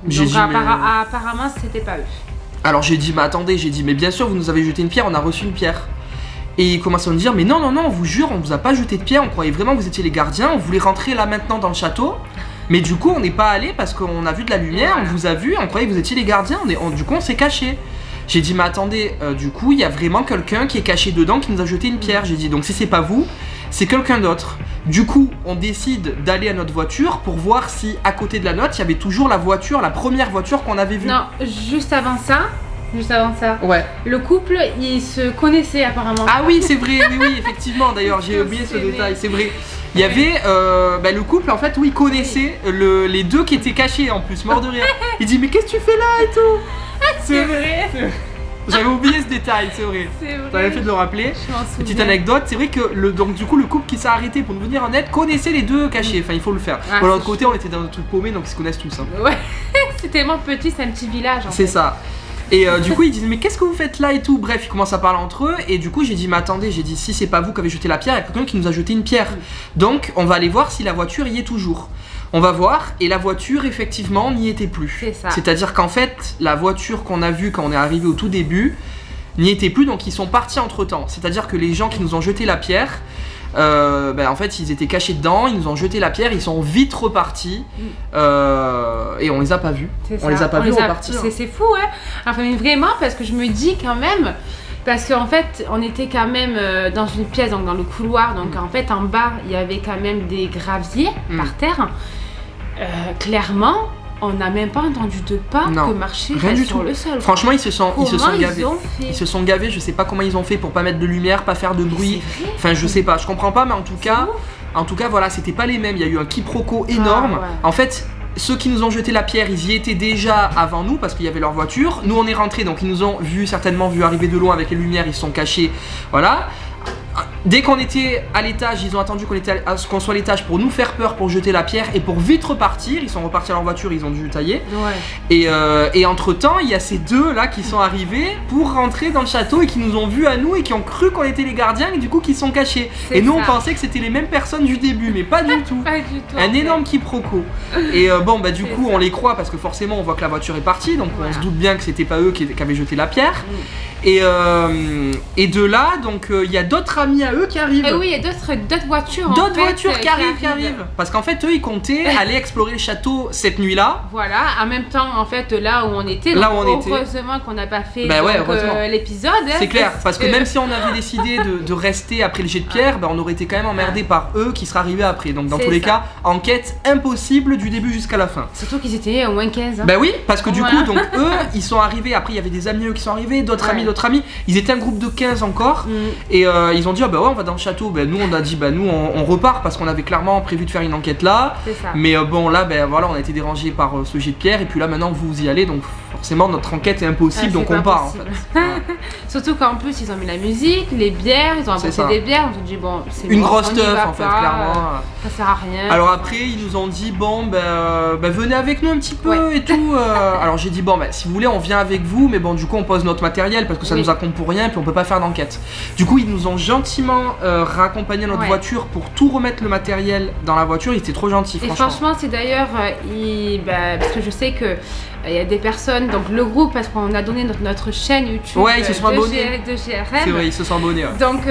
Donc dit, apparemment c'était pas eux. Alors j'ai dit mais attendez, j'ai dit mais bien sûr vous nous avez jeté une pierre, on a reçu une pierre. Et il commence à me dire mais non on vous jure on vous a pas jeté de pierre, on croyait vraiment que vous étiez les gardiens, on voulait rentrer là maintenant dans le château. Mais du coup on n'est pas allé parce qu'on a vu de la lumière, voilà. On vous a vu, on croyait que vous étiez les gardiens, du coup on s'est caché. J'ai dit mais attendez, du coup il y a vraiment quelqu'un qui est caché dedans qui nous a jeté une pierre. J'ai dit donc si c'est pas vous, c'est quelqu'un d'autre. Du coup on décide d'aller à notre voiture pour voir si à côté de la nôtre il y avait toujours la voiture, la première voiture qu'on avait vue. Non, juste avant ça, ouais. Le couple il se connaissait apparemment. Ah oui c'est vrai, oui effectivement, d'ailleurs j'ai oublié ce détail, c'est vrai. Il y avait le couple en fait où ils connaissaient les deux qui étaient cachés en plus, mort de rire. Il dit mais qu'est-ce que tu fais là et tout. C'est vrai. J'avais oublié ce détail, c'est vrai. T'avais fait de le rappeler. Petite anecdote, c'est vrai que donc du coup le couple qui s'est arrêté pour nous venir en aide connaissait les deux cachés. Enfin il faut le faire. Ah, de l'autre côté on était dans un truc paumé donc ils se connaissent tous. Hein. Ouais. C'est tellement petit, c'est un petit village. C'est ça. Et du coup ils disent mais qu'est-ce que vous faites là et tout. Bref ils commencent à parler entre eux et du coup j'ai dit mais attendez, j'ai dit si c'est pas vous qui avez jeté la pierre, il y a quelqu'un qui nous a jeté une pierre. Donc on va aller voir si la voiture y est toujours. On va voir et la voiture effectivement n'y était plus. C'est ça. C'est-à-dire qu'en fait la voiture qu'on a vue quand on est arrivé au tout début n'y était plus, donc ils sont partis entre temps. C'est-à-dire que les gens qui nous ont jeté la pierre en fait ils étaient cachés dedans, ils nous ont jeté la pierre, ils sont vite repartis et on les a pas vus. On les a pas vus repartir. C'est fou hein. Enfin mais vraiment parce que je me dis quand même, parce qu'en fait on était quand même dans une pièce, donc dans le couloir, donc en fait en bas il y avait quand même des graviers par terre. Clairement on n'a même pas entendu de pas que marcher sur le sol. Franchement ils se sont gavés. Ils se sont gavés, je sais pas comment ils ont fait pour pas mettre de lumière, pas faire de bruit. Enfin je sais pas, je comprends pas, mais en tout cas voilà, c'était pas les mêmes, il y a eu un quiproquo énorme. Ouais. En fait ceux qui nous ont jeté la pierre, ils y étaient déjà avant nous parce qu'il y avait leur voiture. Nous on est rentrés, donc ils nous ont certainement vu arriver de loin avec les lumières, ils se sont cachés, voilà. Dès qu'on était à l'étage, ils ont attendu qu'on soit à l'étage pour nous faire peur, pour jeter la pierre et pour vite repartir. Ils sont repartis à leur voiture, ils ont dû tailler. Ouais. Et entre temps, il y a ces deux là qui sont arrivés pour rentrer dans le château et qui nous ont vus à nous et qui ont cru qu'on était les gardiens et du coup qui sont cachés. Et nous on pensait que c'était les mêmes personnes du début, mais pas du tout. Pas du tout. Un énorme quiproquo. Et du coup on les croit parce que forcément on voit que la voiture est partie, donc on se doute bien que c'était pas eux qui avaient jeté la pierre. Et de là, donc il y a d'autres amis à eux qui arrivent. Et oui, il y a d'autres voitures. D'autres voitures qui arrivent. Parce qu'en fait, eux, ils comptaient aller explorer le château cette nuit-là. Voilà, en même temps, en fait, là où on était. Là où on était. Heureusement qu'on n'a pas fait l'épisode. C'est clair, parce que même si on avait décidé de rester après le jet de pierre, on aurait été quand même emmerdé par eux qui seraient arrivés après. Donc dans tous les cas, enquête impossible du début jusqu'à la fin. Surtout qu'ils étaient au moins 15. Bah oui, parce que du coup, donc eux, ils sont arrivés. Après, il y avait des amis eux qui sont arrivés, d'autres amis. Ils étaient un groupe de 15 encore. Et ils ont dit on va dans le château. Nous on a dit nous on repart parce qu'on avait clairement prévu de faire une enquête là. Mais là on a été dérangé par ce jet de pierre et puis là maintenant vous y allez, donc forcément notre enquête est impossible, donc on part en fait. Surtout qu'en plus ils ont mis la musique, les bières, ils ont apporté des bières, on se dit c'est une grosse teuf en fait, clairement. Ça sert à rien. Alors après ils nous ont dit venez avec nous un petit peu et tout. Alors j'ai dit si vous voulez on vient avec vous, mais du coup on pose notre matériel parce que ça nous compte pour rien puis on peut pas faire d'enquête. Du coup ils nous ont gentiment raccompagné notre voiture pour tout remettre le matériel dans la voiture. Ils étaient trop gentils, franchement. Et franchement c'est d'ailleurs parce que je sais que il y a des personnes, donc le groupe, parce qu'on a donné notre chaîne YouTube ils se sont abonnés. de GRM. C'est vrai, ils se sont abonnés. Donc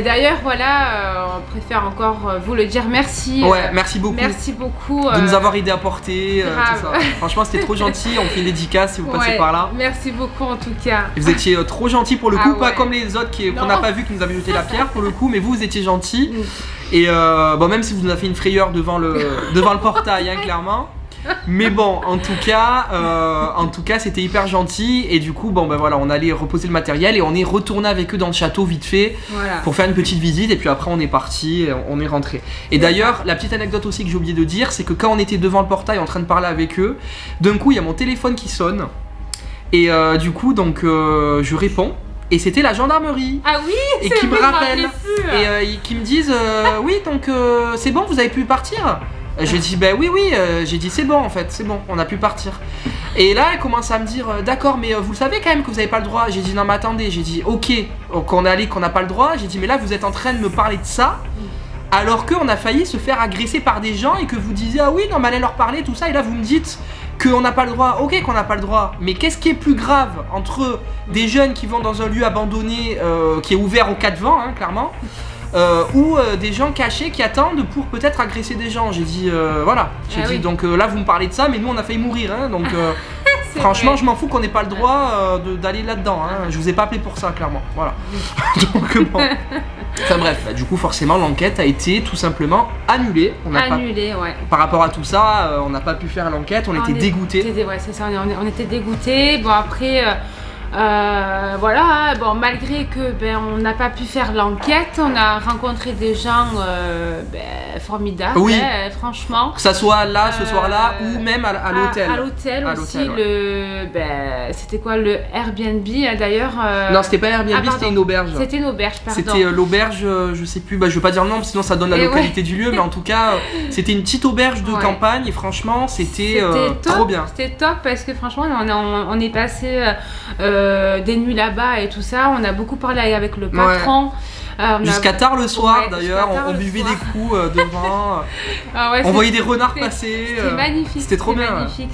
d'ailleurs, voilà, on préfère encore vous le dire merci. Merci beaucoup. Merci beaucoup. De nous avoir aidé à porter, tout ça. Franchement, c'était trop gentil. On fait une dédicace si vous passez par là. Merci beaucoup en tout cas. Vous étiez trop gentil pour le coup, pas comme les autres qu'on n'a pas vu, qui nous avaient jeté la pierre pour le coup, mais vous étiez gentil. Et même si vous nous avez fait une frayeur devant le portail, hein, clairement. Mais bon, en tout cas, c'était hyper gentil. Et du coup, voilà, on allait reposer le matériel et on est retourné avec eux dans le château vite fait pour faire une petite visite. Et puis après, on est parti, on est rentré. Et d'ailleurs, la petite anecdote aussi que j'ai oublié de dire, c'est que quand on était devant le portail en train de parler avec eux, d'un coup, il y a mon téléphone qui sonne. Et du coup, je réponds. Et c'était la gendarmerie. Ah oui, et qui me rappelle. Et qui me disent oui, donc c'est bon, vous avez pu partir. J'ai dit oui, j'ai dit c'est bon en fait, c'est bon, on a pu partir. Et là elle commence à me dire d'accord, mais vous le savez quand même que vous n'avez pas le droit. J'ai dit non mais attendez, j'ai dit ok, qu'on n'a pas le droit. J'ai dit mais là vous êtes en train de me parler de ça alors qu'on a failli se faire agresser par des gens et que vous disiez ah oui non mais allez leur parler tout ça, et là vous me dites qu'on n'a pas le droit. Ok qu'on n'a pas le droit, mais qu'est-ce qui est plus grave entre des jeunes qui vont dans un lieu abandonné qui est ouvert aux quatre vents, hein, clairement, ou des gens cachés qui attendent pour peut-être agresser des gens. J'ai dit voilà, j'ai dit donc là vous me parlez de ça, mais nous on a failli mourir, hein, donc franchement je m'en fous qu'on n'ait pas le droit d'aller là-dedans, hein. Je vous ai pas appelé pour ça clairement, voilà. Donc bon. Enfin bref, du coup forcément l'enquête a été tout simplement annulée. Par rapport à tout ça, on n'a pas pu faire l'enquête, on était dégoûtés. Ouais, c'est ça, on était dégoûtés. Bon après, voilà, bon malgré que on n'a pas pu faire l'enquête, on a rencontré des gens formidables, franchement. Que ça soit là, ce soir-là, ou même à l'hôtel. À l'hôtel aussi, c'était quoi, le Airbnb d'ailleurs Non, c'était pas Airbnb, c'était une auberge. C'était une auberge, pardon. C'était l'auberge, je sais plus, je vais pas dire le nom, sinon ça donne la localité du lieu, mais en tout cas, c'était une petite auberge de campagne, et franchement, c'était trop bien. C'était top, parce que franchement, on est passé des nuits là-bas et tout ça, on a beaucoup parlé avec le patron. Jusqu'à tard le soir d'ailleurs, on buvait des coups devant, on voyait des renards passer. C'était magnifique. C'était trop bien. Magnifique,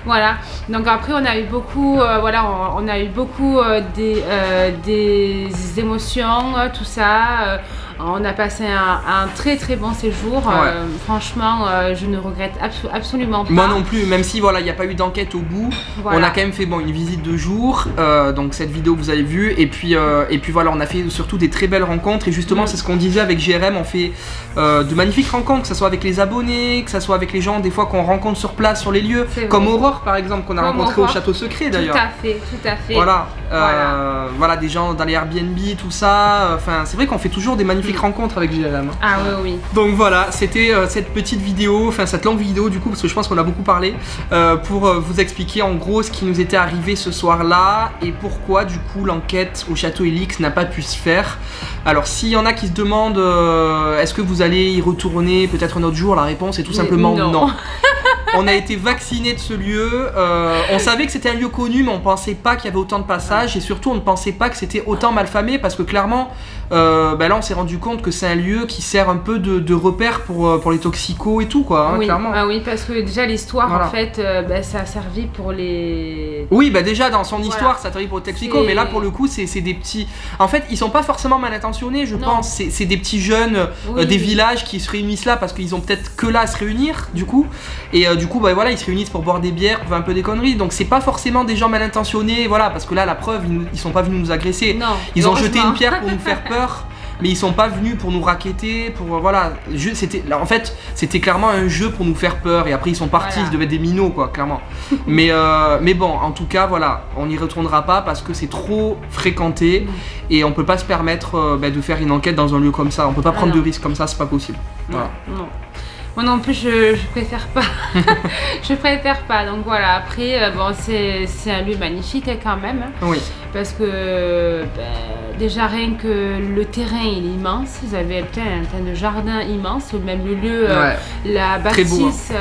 voilà. Donc après on a eu beaucoup, on a eu beaucoup des émotions, tout ça. On a passé un très très bon séjour. Franchement, je ne regrette absolument pas. Moi non plus, même si voilà, il n'y a pas eu d'enquête au bout. On a quand même fait une visite de jour. Donc cette vidéo que vous avez vue. Et puis voilà, on a fait surtout des très belles rencontres. Et justement, c'est ce qu'on disait avec GRM. On fait de magnifiques rencontres, que ce soit avec les abonnés, que ce soit avec les gens des fois qu'on rencontre sur place, sur les lieux. Comme Aurore par exemple, qu'on a rencontré au Château Secret d'ailleurs. Tout à fait. Voilà, des gens dans les Airbnb, tout ça. Enfin, c'est vrai qu'on fait toujours des magnifiques rencontres avec GRM. Ah oui. Donc voilà, c'était cette petite vidéo, enfin cette longue vidéo du coup, parce que je pense qu'on a beaucoup parlé, pour vous expliquer en gros ce qui nous était arrivé ce soir-là et pourquoi du coup l'enquête au Château Helix n'a pas pu se faire. Alors s'il y en a qui se demandent est-ce que vous allez y retourner peut-être un autre jour, la réponse est tout simplement non. On a été vaccinés de ce lieu, on savait que c'était un lieu connu, mais on pensait pas qu'il y avait autant de passages, et surtout on ne pensait pas que c'était autant malfamé, parce que clairement là on s'est rendu compte que c'est un lieu qui sert un peu de repère pour les toxicos et tout quoi, hein, clairement. Oui, parce que déjà l'histoire en fait ça a servi pour les... Oui déjà dans son histoire ça a servi pour les toxicos, mais là pour le coup c'est des petits... En fait ils sont pas forcément mal intentionnés je pense, c'est des petits jeunes des villages qui se réunissent là parce qu'ils ont peut-être que là à se réunir du coup, et du coup voilà, ils se réunissent pour boire des bières, pour faire un peu des conneries, donc c'est pas forcément des gens mal intentionnés, voilà, parce que là la preuve ils sont pas venus nous agresser, ils ont jeté une pierre pour nous faire peur, mais ils sont pas venus pour nous racketter, pour voilà, en fait c'était clairement un jeu pour nous faire peur, et après ils sont partis, ils devaient être des minots quoi, clairement. mais bon, en tout cas voilà, on n'y retournera pas parce que c'est trop fréquenté et on peut pas se permettre de faire une enquête dans un lieu comme ça, on peut pas prendre de risques comme ça, c'est pas possible. Voilà. Non. Moi non plus je préfère pas. Je préfère pas, donc voilà, après bon c'est un lieu magnifique quand même, oui, parce que déjà rien que le terrain il est immense, vous avez un tas de jardin immense, même le lieu, la bâtisse,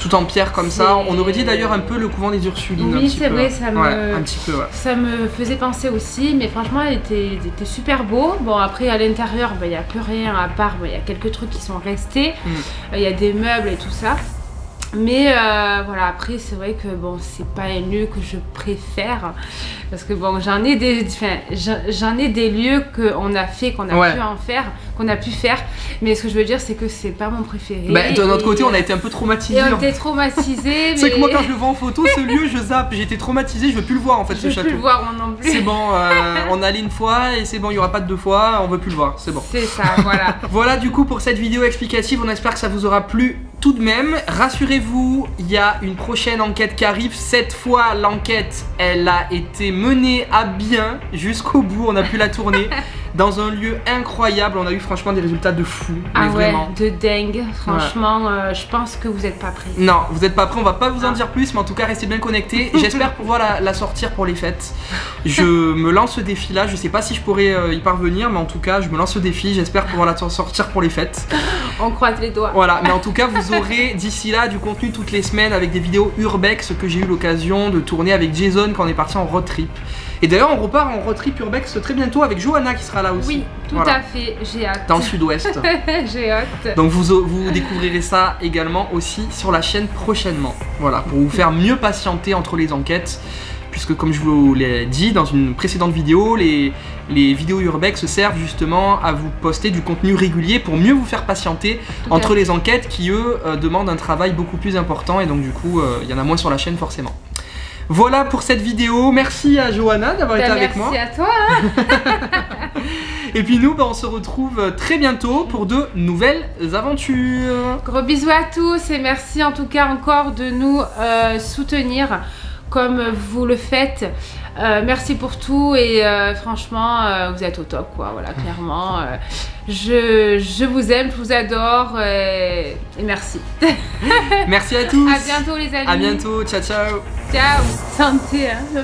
tout en pierre comme ça, on aurait dit d'ailleurs un peu le couvent des Ursulines. Oui c'est vrai, ça me faisait penser aussi, mais franchement il était super beau. Bon après à l'intérieur il n'y a plus rien à part, il y a quelques trucs qui sont restés. Il y a des meubles et tout ça. Mais voilà, après c'est vrai que bon, c'est pas un lieu que je préfère parce que bon, j'en ai des lieux qu'on a fait, qu'on a pu en faire, qu'on a pu faire, mais ce que je veux dire c'est que c'est pas mon préféré. Bah, de notre côté, on a été un peu traumatisés. Et on était traumatisés. C'est que moi quand je le vois en photo, ce lieu, je zappe, j'ai été traumatisée, je veux plus le voir en fait, ce château. Je veux plus le voir moi non plus. C'est bon, on allait une fois et c'est bon, il y aura pas de deux fois, on veut plus le voir, c'est bon. C'est ça, voilà. Voilà du coup pour cette vidéo explicative, on espère que ça vous aura plu tout de même. Rassurez-vous, il y a une prochaine enquête qui arrive. Cette fois, l'enquête, elle a été menée à bien jusqu'au bout, on a pu la tourner dans un lieu incroyable, on a eu franchement des résultats de fou. Ah ouais, vraiment. de dingue, franchement, je pense que vous n'êtes pas prêts. Non, vous n'êtes pas prêts, on va pas vous en dire plus, mais en tout cas restez bien connectés. J'espère pouvoir la sortir pour les fêtes. Je me lance ce défi là, je sais pas si je pourrais y parvenir, mais en tout cas je me lance ce défi, j'espère pouvoir la sortir pour les fêtes. On croise les doigts. Voilà, mais en tout cas vous aurez d'ici là du contenu toutes les semaines avec des vidéos urbex que j'ai eu l'occasion de tourner avec Jason quand on est parti en road trip. Et d'ailleurs on repart en road trip urbex très bientôt avec Johanna qui sera là aussi. Oui, tout à fait, j'ai hâte. Dans le sud-ouest. J'ai hâte. Donc vous découvrirez ça également aussi sur la chaîne prochainement. Voilà, pour vous faire mieux patienter entre les enquêtes. Puisque comme je vous l'ai dit dans une précédente vidéo, les vidéos urbex servent justement à vous poster du contenu régulier pour mieux vous faire patienter entre les enquêtes qui eux demandent un travail beaucoup plus important et donc du coup il y en a moins sur la chaîne forcément. Voilà pour cette vidéo, merci à Johanna d'avoir été avec moi. Merci à toi hein. Et puis nous on se retrouve très bientôt pour de nouvelles aventures. Gros bisous à tous et merci en tout cas encore de nous soutenir comme vous le faites. Merci pour tout et franchement vous êtes au top quoi, voilà clairement. Je vous aime, je vous adore et merci. Merci à tous. À bientôt les amis. À bientôt, ciao ciao. Ciao, santé hein.